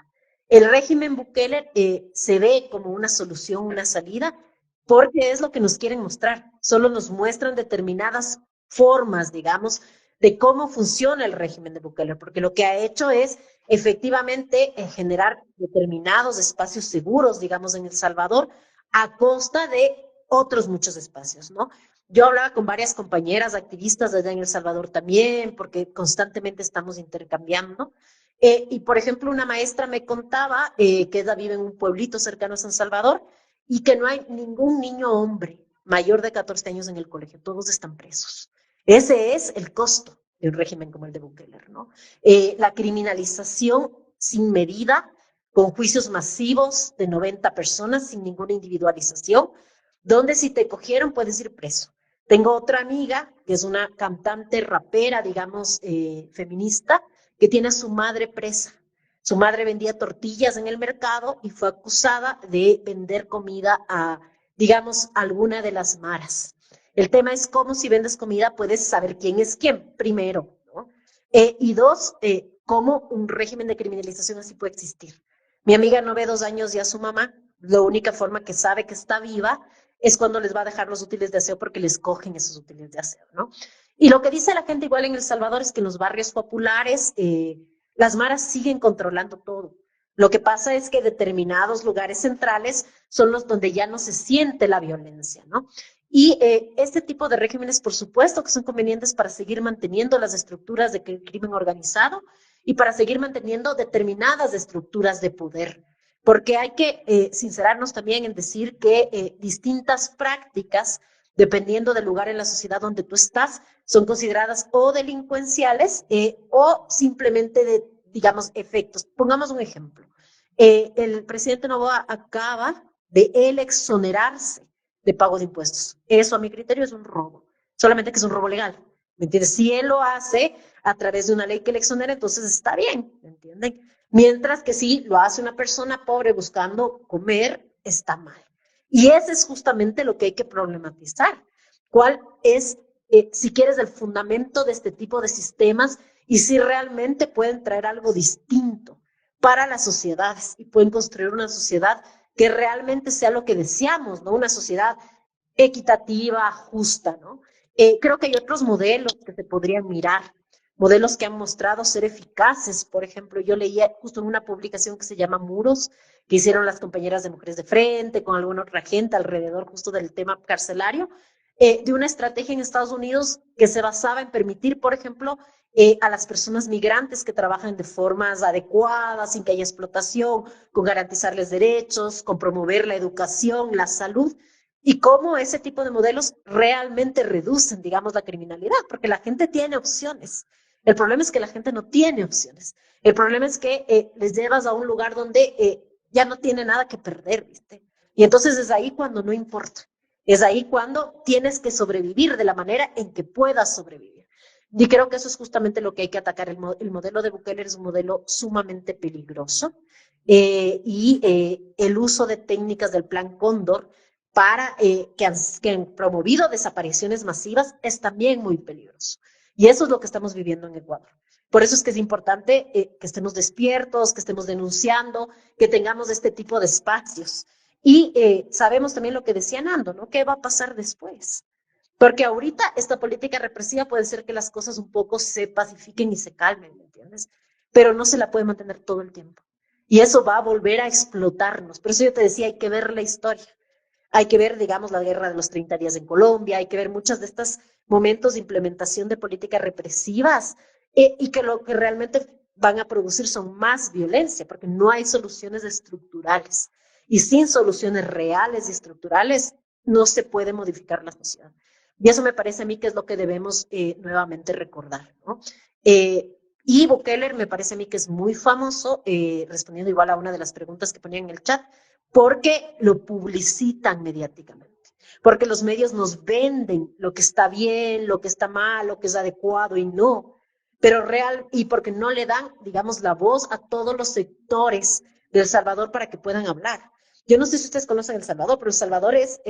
El régimen Bukele se ve como una solución, una salida, porque es lo que nos quieren mostrar. Solo nos muestran determinadas formas, digamos, de cómo funciona el régimen de Bukele, porque lo que ha hecho es efectivamente generar determinados espacios seguros, digamos, en El Salvador, a costa de otros muchos espacios, ¿no? Yo hablaba con varias compañeras activistas allá en El Salvador también, porque constantemente estamos intercambiando. Y, por ejemplo, una maestra me contaba que ella vive en un pueblito cercano a San Salvador y que no hay ningún niño hombre mayor de 14 años en el colegio, todos están presos. Ese es el costo de un régimen como el de Bukele, ¿no? La criminalización sin medida, con juicios masivos de 90 personas, sin ninguna individualización, donde si te cogieron puedes ir preso. Tengo otra amiga, que es una cantante rapera, digamos, feminista, que tiene a su madre presa. Su madre vendía tortillas en el mercado y fue acusada de vender comida a, digamos, alguna de las maras. El tema es cómo si vendes comida puedes saber quién es quién, primero, ¿no? Y dos, cómo un régimen de criminalización así puede existir. Mi amiga no ve 2 años ya a su mamá, la única forma que sabe que está viva es cuando les va a dejar los útiles de aseo porque les cogen esos útiles de aseo, ¿no? Y lo que dice la gente igual en El Salvador es que en los barrios populares las maras siguen controlando todo. Lo que pasa es que determinados lugares centrales son los donde ya no se siente la violencia, ¿no? Y este tipo de regímenes, por supuesto, que son convenientes para seguir manteniendo las estructuras de crimen organizado y para seguir manteniendo determinadas estructuras de poder. Porque hay que sincerarnos también en decir que distintas prácticas, dependiendo del lugar en la sociedad donde tú estás, son consideradas o delincuenciales o simplemente de, digamos, efectos. Pongamos un ejemplo. El presidente Noboa acaba de él exonerarse de pago de impuestos. Eso a mi criterio es un robo, solamente que es un robo legal, ¿me entiendes? Si él lo hace a través de una ley que le exonera, entonces está bien, ¿me entienden? Mientras que si lo hace una persona pobre buscando comer, está mal. Y ese es justamente lo que hay que problematizar. ¿Cuál es, si quieres, el fundamento de este tipo de sistemas y si realmente pueden traer algo distinto para las sociedades y pueden construir una sociedad que realmente sea lo que deseamos, ¿no? Una sociedad equitativa, justa, ¿no? Creo que hay otros modelos que se podrían mirar. modelos que han mostrado ser eficaces. Por ejemplo, yo leía justo en una publicación que se llama Muros, que hicieron las compañeras de Mujeres de Frente con alguna otra gente alrededor justo del tema carcelario, de una estrategia en Estados Unidos que se basaba en permitir, por ejemplo, a las personas migrantes que trabajan de formas adecuadas, sin que haya explotación, con garantizarles derechos, con promover la educación, la salud, y cómo ese tipo de modelos realmente reducen, digamos, la criminalidad, porque la gente tiene opciones. El problema es que la gente no tiene opciones. El problema es que les llevas a un lugar donde ya no tiene nada que perder, ¿viste? Y entonces es ahí cuando no importa. Es ahí cuando tienes que sobrevivir de la manera en que puedas sobrevivir. Y creo que eso es justamente lo que hay que atacar. El modelo de Bukele es un modelo sumamente peligroso el uso de técnicas del Plan Cóndor para que han promovido desapariciones masivas es también muy peligroso. Y eso es lo que estamos viviendo en Ecuador. Por eso es que es importante que estemos despiertos, que estemos denunciando, que tengamos este tipo de espacios. Y sabemos también lo que decía Nando, ¿no? ¿Qué va a pasar después? Porque ahorita esta política represiva puede ser que las cosas un poco se pacifiquen y se calmen, ¿me entiendes? Pero no se la puede mantener todo el tiempo. Y eso va a volver a explotarnos. Por eso yo te decía, hay que ver la historia. Hay que ver, digamos, la guerra de los 30 días en Colombia, hay que ver muchos de estos momentos de implementación de políticas represivas y que lo que realmente van a producir son más violencia, porque no hay soluciones estructurales. Y sin soluciones reales y estructurales no se puede modificar la sociedad. Y eso me parece a mí que es lo que debemos nuevamente recordar, ¿no? Y Bukele me parece a mí que es muy famoso, respondiendo igual a una de las preguntas que ponían en el chat, porque lo publicitan mediáticamente, porque los medios nos venden lo que está bien, lo que está mal, lo que es adecuado y no, pero real, y porque no le dan, digamos, la voz a todos los sectores de El Salvador para que puedan hablar. Yo no sé si ustedes conocen El Salvador, pero El Salvador es,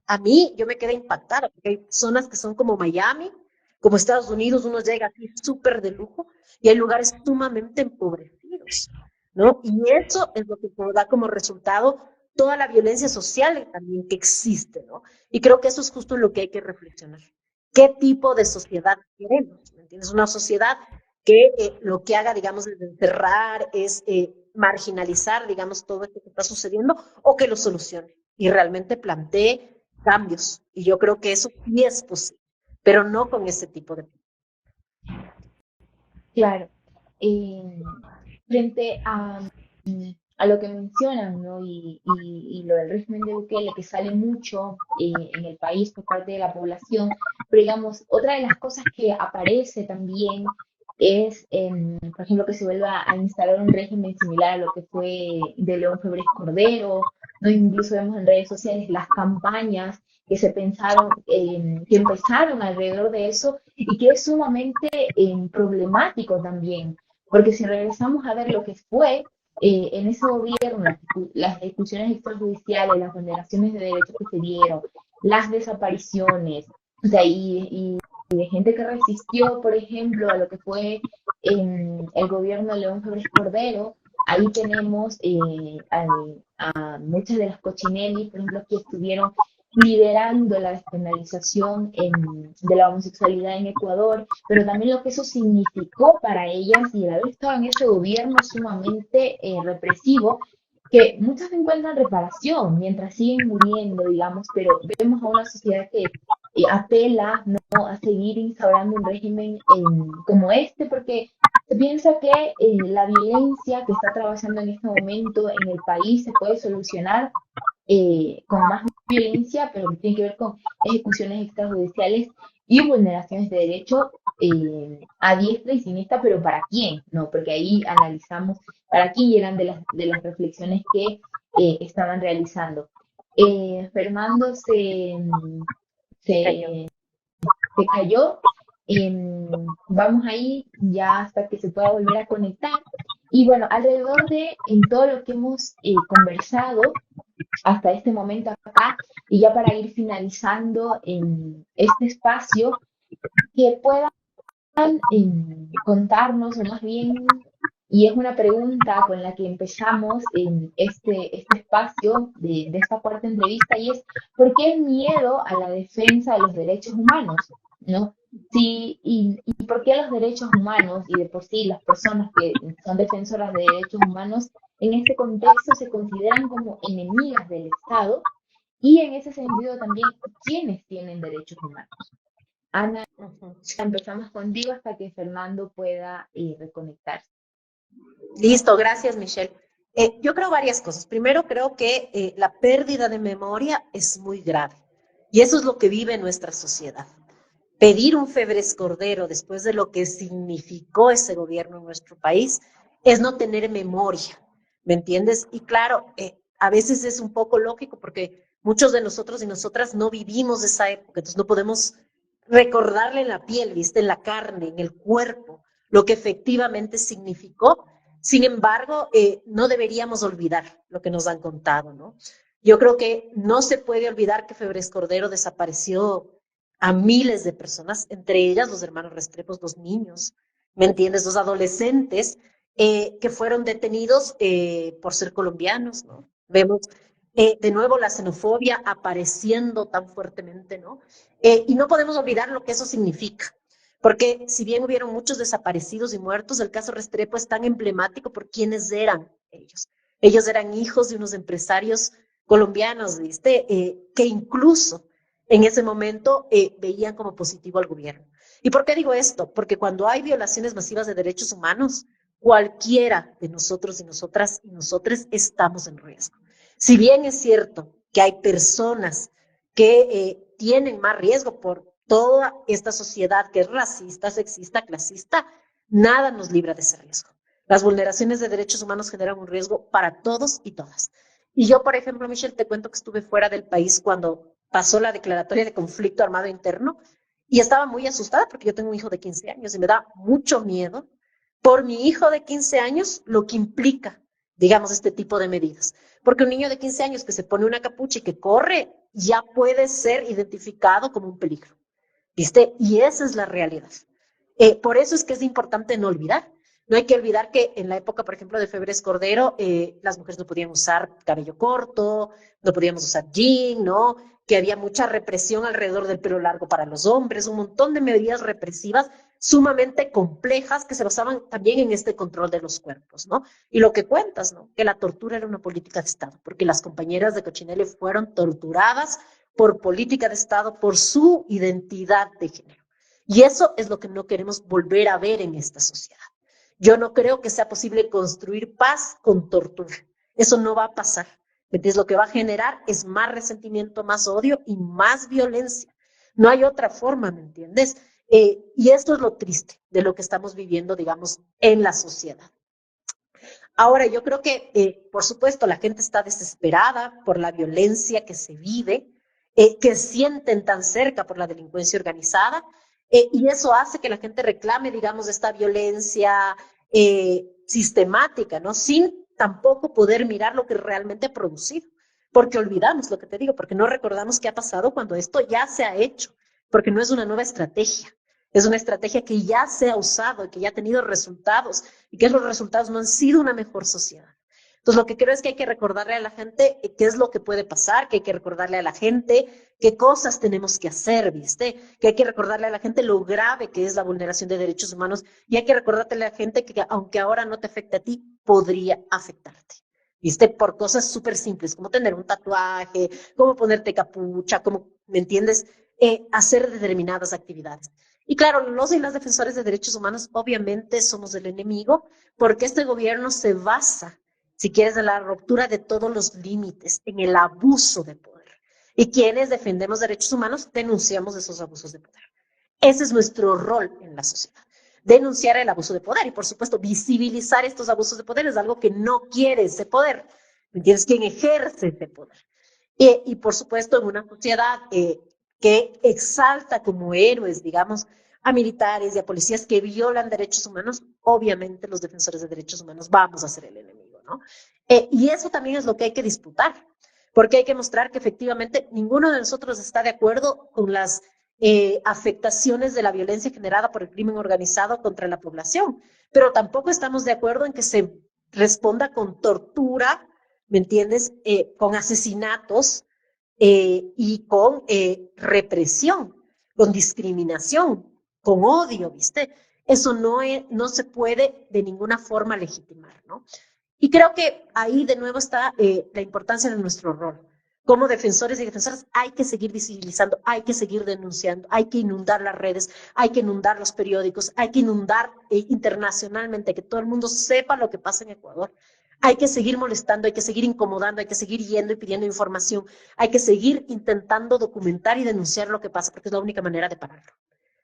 a mí, yo me quedé impactada, porque hay zonas que son como Miami, como Estados Unidos, uno llega así súper de lujo, y hay lugares sumamente empobrecidos, ¿no? Y eso es lo que da como resultado toda la violencia social también que existe, ¿no? Y creo que eso es justo lo que hay que reflexionar. ¿Qué tipo de sociedad queremos? ¿Me entiendes? Una sociedad que lo que haga, digamos, es encerrar, es marginalizar, digamos, todo esto que está sucediendo, o que lo solucione y realmente plantee cambios. Y yo creo que eso sí es posible, pero no con ese tipo de... Claro. Frente a lo que mencionan, ¿no? Y lo del régimen de Bukele, que sale mucho en el país por parte de la población, pero digamos, otra de las cosas que aparece también es, por ejemplo, que se vuelva a instalar un régimen similar a lo que fue de León Febres Cordero, ¿no? Incluso vemos en redes sociales las campañas que se pensaron, que empezaron alrededor de eso y que es sumamente problemático también, porque si regresamos a ver lo que fue en ese gobierno, las discusiones extrajudiciales, las vulneraciones de derechos que se dieron, las desapariciones, o sea, y de gente que resistió, por ejemplo, a lo que fue el gobierno de León Febres Cordero, ahí tenemos a muchas de las Cochinelli, por ejemplo, que estuvieron liderando la despenalización de la homosexualidad en Ecuador, pero también lo que eso significó para ellas y el haber estado en ese gobierno sumamente represivo, que muchas no encuentran reparación mientras siguen muriendo, digamos, pero vemos a una sociedad que apela, ¿no?, a seguir instaurando un régimen como este, porque se piensa que la violencia que está atravesando en este momento en el país se puede solucionar con más violencia, pero que tiene que ver con ejecuciones extrajudiciales y vulneraciones de derecho a diestra y siniestra, pero ¿para quién? No, porque ahí analizamos para quién eran de las reflexiones que estaban realizando. Fernando se, se cayó. Vamos ahí ya hasta que se pueda volver a conectar. Y bueno, alrededor de en todo lo que hemos conversado hasta este momento acá, y ya para ir finalizando en este espacio, que puedan contarnos, o más bien Y es una pregunta con la que empezamos en este espacio de esta cuarta entrevista y es, ¿por qué el miedo a la defensa de los derechos humanos? ¿No? Sí, y por qué los derechos humanos y de por sí las personas que son defensoras de derechos humanos en este contexto se consideran como enemigas del Estado y en ese sentido también, ¿quiénes tienen derechos humanos? Ana, Ujú. empezamos contigo hasta que Fernando pueda reconectarse. Listo, gracias, Michelle. Yo creo varias cosas. Primero, creo que la pérdida de memoria es muy grave y eso es lo que vive nuestra sociedad. Pedir un Febres Cordero después de lo que significó ese gobierno en nuestro país es no tener memoria, ¿me entiendes? Y claro, a veces es un poco lógico porque muchos de nosotros y nosotras no vivimos esa época, entonces no podemos recordarle en la piel, ¿viste? En la carne, en el cuerpo, lo que efectivamente significó. Sin embargo, no deberíamos olvidar lo que nos han contado, ¿no? Yo creo que no se puede olvidar que Febres Cordero desapareció a miles de personas, entre ellas los hermanos Restrepos, los niños, ¿me entiendes? Los adolescentes que fueron detenidos por ser colombianos, ¿no? Vemos de nuevo la xenofobia apareciendo tan fuertemente, ¿no? Y no podemos olvidar lo que eso significa, porque si bien hubieron muchos desaparecidos y muertos, el caso Restrepo es tan emblemático por quienes eran ellos. Ellos eran hijos de unos empresarios colombianos, ¿viste? Que incluso en ese momento veían como positivo al gobierno. ¿Y por qué digo esto? Porque cuando hay violaciones masivas de derechos humanos, cualquiera de nosotros y nosotras y nosotres estamos en riesgo. Si bien es cierto que hay personas que tienen más riesgo por toda esta sociedad que es racista, sexista, clasista, nada nos libra de ese riesgo. Las vulneraciones de derechos humanos generan un riesgo para todos y todas. Y yo, por ejemplo, Michelle, te cuento que estuve fuera del país cuando pasó la declaratoria de conflicto armado interno y estaba muy asustada porque yo tengo un hijo de 15 años y me da mucho miedo por mi hijo de 15 años lo que implica, digamos, este tipo de medidas. Porque un niño de 15 años que se pone una capucha y que corre ya puede ser identificado como un peligro, ¿viste? Y esa es la realidad. Por eso es que es importante no olvidar. No hay que olvidar que en la época, por ejemplo, de Febres Cordero, las mujeres no podían usar cabello corto, no podíamos usar jean, ¿no? Que había mucha represión alrededor del pelo largo para los hombres, un montón de medidas represivas sumamente complejas que se basaban también en este control de los cuerpos, ¿no? Y lo que cuentas, ¿no? Que la tortura era una política de Estado, porque las compañeras de Cochinelle fueron torturadas por política de Estado, por su identidad de género. Y eso es lo que no queremos volver a ver en esta sociedad. Yo no creo que sea posible construir paz con tortura. Eso no va a pasar. Entonces, lo que va a generar es más resentimiento, más odio y más violencia. No hay otra forma, ¿me entiendes? Y esto es lo triste de lo que estamos viviendo, digamos, en la sociedad. Ahora, yo creo que, por supuesto, la gente está desesperada por la violencia que se vive, que sienten tan cerca por la delincuencia organizada, y eso hace que la gente reclame, digamos, esta violencia sistemática, ¿no? Sin tampoco poder mirar lo que realmente ha producido, porque olvidamos lo que te digo, porque no recordamos qué ha pasado cuando esto ya se ha hecho, porque no es una nueva estrategia. Es una estrategia que ya se ha usado y que ya ha tenido resultados y que los resultados no han sido una mejor sociedad. Entonces, lo que creo es que hay que recordarle a la gente qué es lo que puede pasar, que hay que recordarle a la gente qué cosas tenemos que hacer, ¿viste? Que hay que recordarle a la gente lo grave que es la vulneración de derechos humanos y hay que recordarle a la gente que aunque ahora no te afecte a ti, podría afectarte. ¿Viste? Por cosas súper simples, como tener un tatuaje, como ponerte capucha, como, ¿me entiendes? Hacer determinadas actividades. Y claro, los y las defensores de derechos humanos obviamente somos el enemigo porque este gobierno se basa, si quieres, en la ruptura de todos los límites, en el abuso de poder. Y quienes defendemos derechos humanos denunciamos esos abusos de poder. Ese es nuestro rol en la sociedad. Denunciar el abuso de poder y, por supuesto, visibilizar estos abusos de poder es algo que no quiere ese poder. ¿Me entiendes? Quien ejerce ese poder. Y por supuesto, en una sociedad que exalta como héroes, digamos, a militares y a policías que violan derechos humanos, obviamente los defensores de derechos humanos vamos a ser el enemigo, ¿no? Y eso también es lo que hay que disputar, porque hay que mostrar que efectivamente ninguno de nosotros está de acuerdo con las afectaciones de la violencia generada por el crimen organizado contra la población, pero tampoco estamos de acuerdo en que se responda con tortura, ¿me entiendes? Con asesinatos y con represión, con discriminación, con odio, ¿viste? Eso no se puede de ninguna forma legitimar, ¿no? Y creo que ahí de nuevo está la importancia de nuestro rol. Como defensores y defensoras hay que seguir visibilizando, hay que seguir denunciando, hay que inundar las redes, hay que inundar los periódicos, hay que inundar internacionalmente, que todo el mundo sepa lo que pasa en Ecuador. Hay que seguir molestando, hay que seguir incomodando, hay que seguir yendo y pidiendo información, hay que seguir intentando documentar y denunciar lo que pasa, porque es la única manera de pararlo,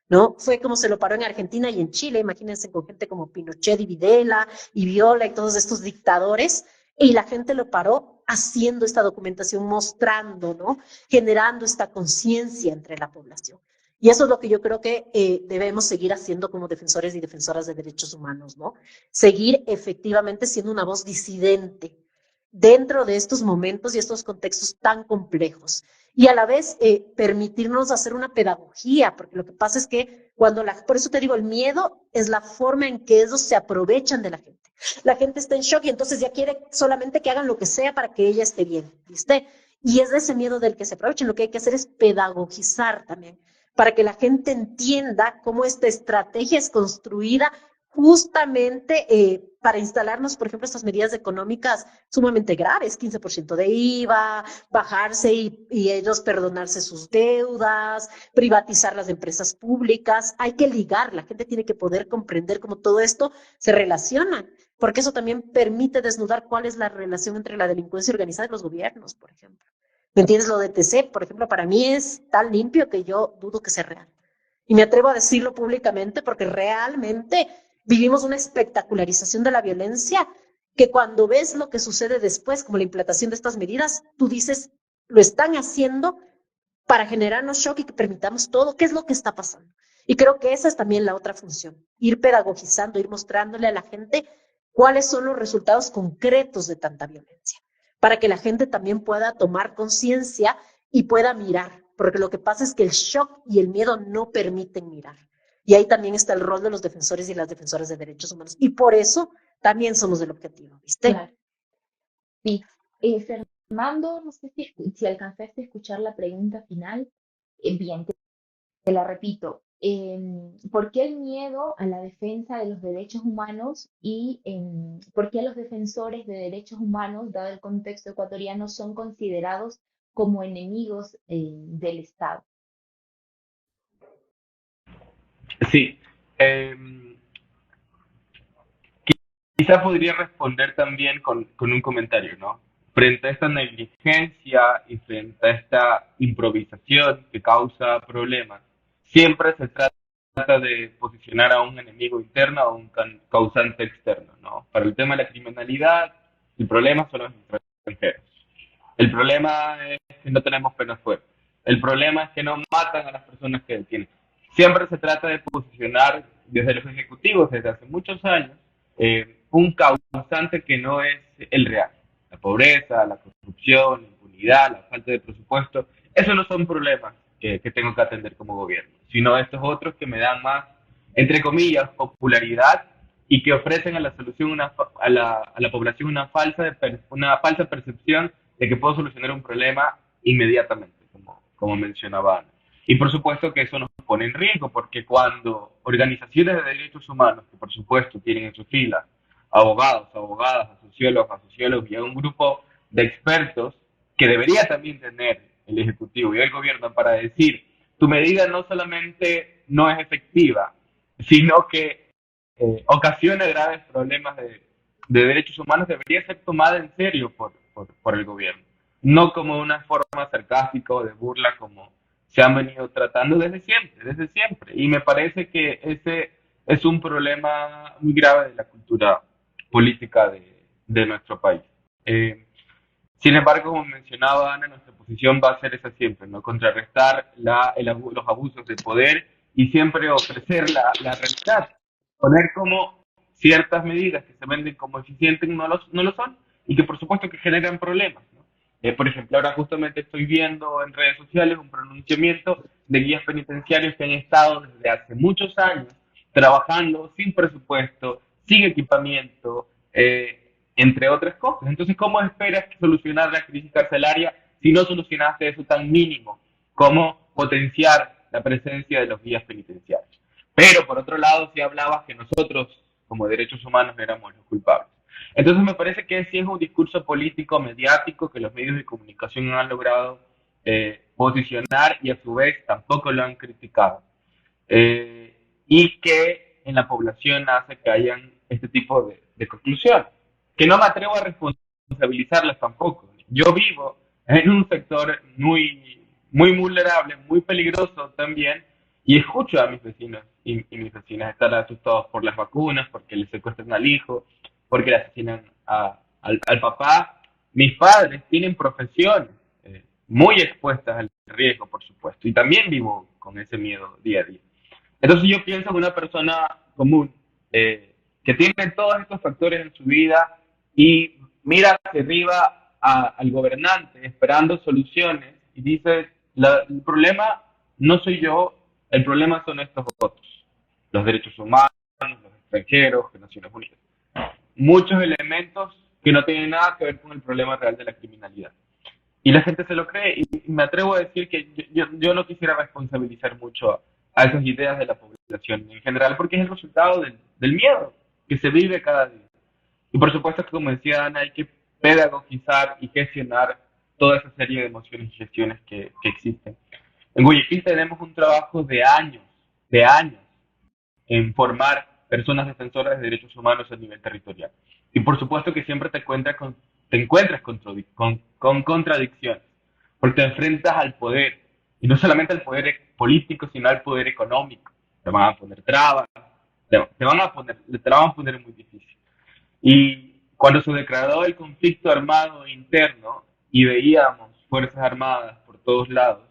¿no? Fue como se lo paró en Argentina y en Chile, imagínense con gente como Pinochet y Videla y Viola y todos estos dictadores, y la gente lo paró haciendo esta documentación, mostrando, ¿no? Generando esta conciencia entre la población. Y eso es lo que yo creo que debemos seguir haciendo como defensores y defensoras de derechos humanos, ¿no? Seguir efectivamente siendo una voz disidente dentro de estos momentos y estos contextos tan complejos. Y a la vez permitirnos hacer una pedagogía, porque lo que pasa es que por eso te digo, el miedo es la forma en que ellos se aprovechan de la gente. La gente está en shock y entonces ya quiere solamente que hagan lo que sea para que ella esté bien, ¿viste? Y es de ese miedo del que se aprovechan. Lo que hay que hacer es pedagogizar también, para que la gente entienda cómo esta estrategia es construida justamente para instalarnos, por ejemplo, estas medidas económicas sumamente graves, 15% de IVA, bajarse y ellos perdonarse sus deudas, privatizar las empresas públicas. Hay que ligar, la gente tiene que poder comprender cómo todo esto se relaciona, porque eso también permite desnudar cuál es la relación entre la delincuencia organizada y los gobiernos, por ejemplo. ¿Me entiendes? Lo de TC, por ejemplo, para mí es tan limpio que yo dudo que sea real. Y me atrevo a decirlo públicamente porque realmente vivimos una espectacularización de la violencia que cuando ves lo que sucede después, como la implantación de estas medidas, tú dices, lo están haciendo para generarnos shock y que permitamos todo. ¿Qué es lo que está pasando? Y creo que esa es también la otra función, ir pedagogizando, ir mostrándole a la gente cuáles son los resultados concretos de tanta violencia, para que la gente también pueda tomar conciencia y pueda mirar, porque lo que pasa es que el shock y el miedo no permiten mirar. Y ahí también está el rol de los defensores y las defensoras de derechos humanos. Y por eso también somos el objetivo, ¿viste? Claro. Sí. Fernando, no sé si alcanzaste a escuchar la pregunta final. Bien, te la repito. ¿Por qué el miedo a la defensa de los derechos humanos y por qué los defensores de derechos humanos, dado el contexto ecuatoriano, son considerados como enemigos del Estado? Sí. Quizá podría responder también con un comentario, ¿no? Frente a esta negligencia y frente a esta improvisación que causa problemas, siempre se trata de posicionar a un enemigo interno o a un causante externo, ¿no? Para el tema de la criminalidad, el problema son los extranjeros. El problema es que no tenemos penas fuertes. El problema es que no matan a las personas que detienen. Siempre se trata de posicionar desde los ejecutivos, desde hace muchos años, un causante que no es el real. La pobreza, la corrupción, la impunidad, la falta de presupuesto, esos no son problemas que tengo que atender como gobierno, sino estos otros que me dan más, entre comillas, popularidad y que ofrecen a la solución a la población una falsa percepción de que puedo solucionar un problema inmediatamente, como mencionaba Ana. Y por supuesto que eso nos pone en riesgo, porque cuando organizaciones de derechos humanos, que por supuesto tienen en sus filas abogados, abogadas, sociólogos y a un grupo de expertos que debería también tener el Ejecutivo y el Gobierno para decir, tu medida no solamente no es efectiva, sino que ocasiona graves problemas de derechos humanos, debería ser tomada en serio por el Gobierno, no como una forma sarcástica o de burla como se han venido tratando desde siempre. Y me parece que ese es un problema muy grave de la cultura política de nuestro país. Sin embargo, como mencionaba Ana, nuestra posición va a ser esa siempre, ¿no? Contrarrestar los abusos de poder y siempre ofrecer la realidad, poner como ciertas medidas que se venden como eficientes no lo son y que por supuesto que generan problemas, ¿no? Por ejemplo, ahora justamente estoy viendo en redes sociales un pronunciamiento de guías penitenciarios que han estado desde hace muchos años trabajando sin presupuesto, sin equipamiento, entre otras cosas. Entonces, ¿cómo esperas solucionar la crisis carcelaria si no solucionaste eso tan mínimo como potenciar la presencia de los guías penitenciarios? Pero, por otro lado, si hablabas que nosotros, como derechos humanos, éramos los culpables. Entonces me parece que sí es un discurso político mediático que los medios de comunicación han logrado posicionar y a su vez tampoco lo han criticado. Y que en la población hace que hayan este tipo de conclusiones, que no me atrevo a responsabilizarlas tampoco. Yo vivo en un sector muy vulnerable, muy peligroso también, y escucho a mis vecinos y mis vecinas estar asustados por las vacunas, porque les secuestran al hijo, porque le asesinan al papá. Mis padres tienen profesiones muy expuestas al riesgo, por supuesto, y también vivo con ese miedo día a día. Entonces yo pienso en una persona común que tiene todos estos factores en su vida y mira hacia arriba al gobernante esperando soluciones y dice, el problema no soy yo, el problema son estos otros, los derechos humanos, los extranjeros, las Naciones Unidas. Muchos elementos que no tienen nada que ver con el problema real de la criminalidad. Y la gente se lo cree y me atrevo a decir que yo no quisiera responsabilizar mucho a esas ideas de la población en general porque es el resultado del miedo que se vive cada día. Y por supuesto que como decía Ana, hay que pedagogizar y gestionar toda esa serie de emociones y gestiones que existen. En Guayaquil tenemos un trabajo de años en formar personas defensoras de derechos humanos a nivel territorial. Y por supuesto que siempre te encuentras con contradicciones, porque te enfrentas al poder, y no solamente al poder político, sino al poder económico. Te van a poner trabas, te la van a poner muy difícil. Y cuando se declaró el conflicto armado interno y veíamos fuerzas armadas por todos lados,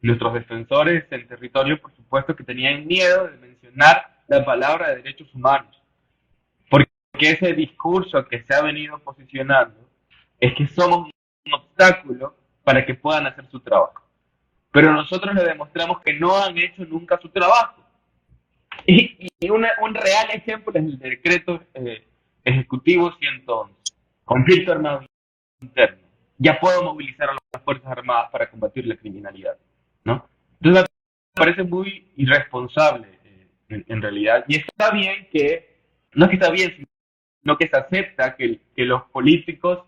nuestros defensores en territorio, por supuesto, que tenían miedo de mencionar la palabra de derechos humanos, porque ese discurso que se ha venido posicionando es que somos un obstáculo para que puedan hacer su trabajo. Pero nosotros le demostramos que no han hecho nunca su trabajo. Y un real ejemplo es el decreto ejecutivo 111, conflicto armado interno. Ya puedo movilizar a las Fuerzas Armadas para combatir la criminalidad, ¿no? Entonces me parece muy irresponsable en realidad. Y está bien que, no es que está bien, sino que se acepta que los políticos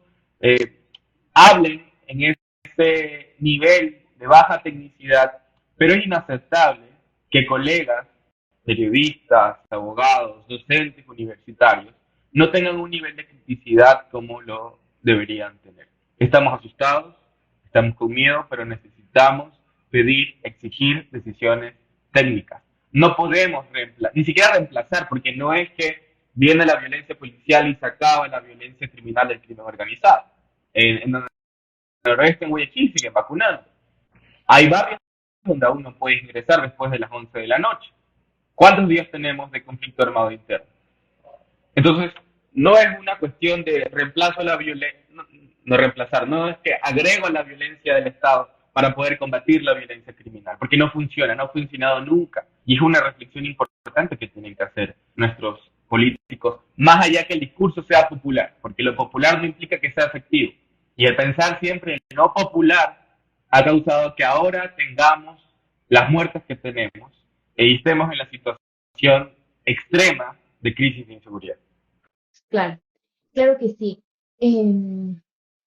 hablen en ese nivel de baja tecnicidad, pero es inaceptable que colegas, periodistas, abogados, docentes universitarios, no tengan un nivel de criticidad como lo deberían tener. Estamos asustados, estamos con miedo, pero necesitamos pedir, exigir decisiones técnicas. No podemos ni siquiera reemplazar, porque no es que viene la violencia policial y se acaba la violencia criminal del crimen organizado. En el noroeste, en Guayaquil, siguen vacunando. Hay barrios donde aún no puedes ingresar después de las 11 de la noche. ¿Cuántos días tenemos de conflicto armado interno? Entonces, no es una cuestión de reemplazo a la violencia, no reemplazar, no es que agrego a la violencia del Estado para poder combatir la violencia criminal, porque no funciona, no ha funcionado nunca. Y es una reflexión importante que tienen que hacer nuestros políticos, más allá que el discurso sea popular, porque lo popular no implica que sea efectivo. Y el pensar siempre en lo popular ha causado que ahora tengamos las muertes que tenemos y estemos en la situación extrema de crisis de inseguridad. Claro, claro que sí.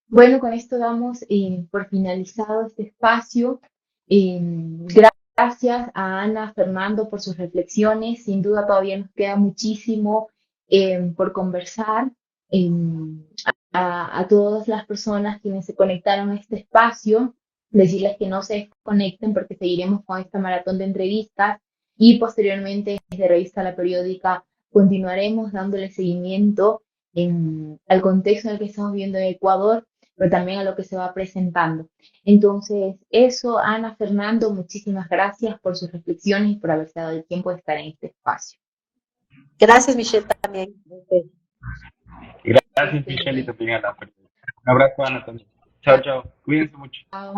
Bueno, con esto damos por finalizado este espacio. Gracias a Ana, Fernando por sus reflexiones. Sin duda todavía nos queda muchísimo por conversar. A todas las personas quienes se conectaron a este espacio, decirles que no se desconecten porque seguiremos con esta maratón de entrevistas y posteriormente desde Revista La Periódica continuaremos dándole seguimiento al contexto en el que estamos viviendo en Ecuador, pero también a lo que se va presentando. Entonces, eso, Ana, Fernando, muchísimas gracias por sus reflexiones y por haberse dado el tiempo de estar en este espacio. Gracias, Michelle, también. Gracias, Michelle, y tu opinión. Un abrazo, Ana, también. Chao. Chao, chao. Cuídense mucho. Chao.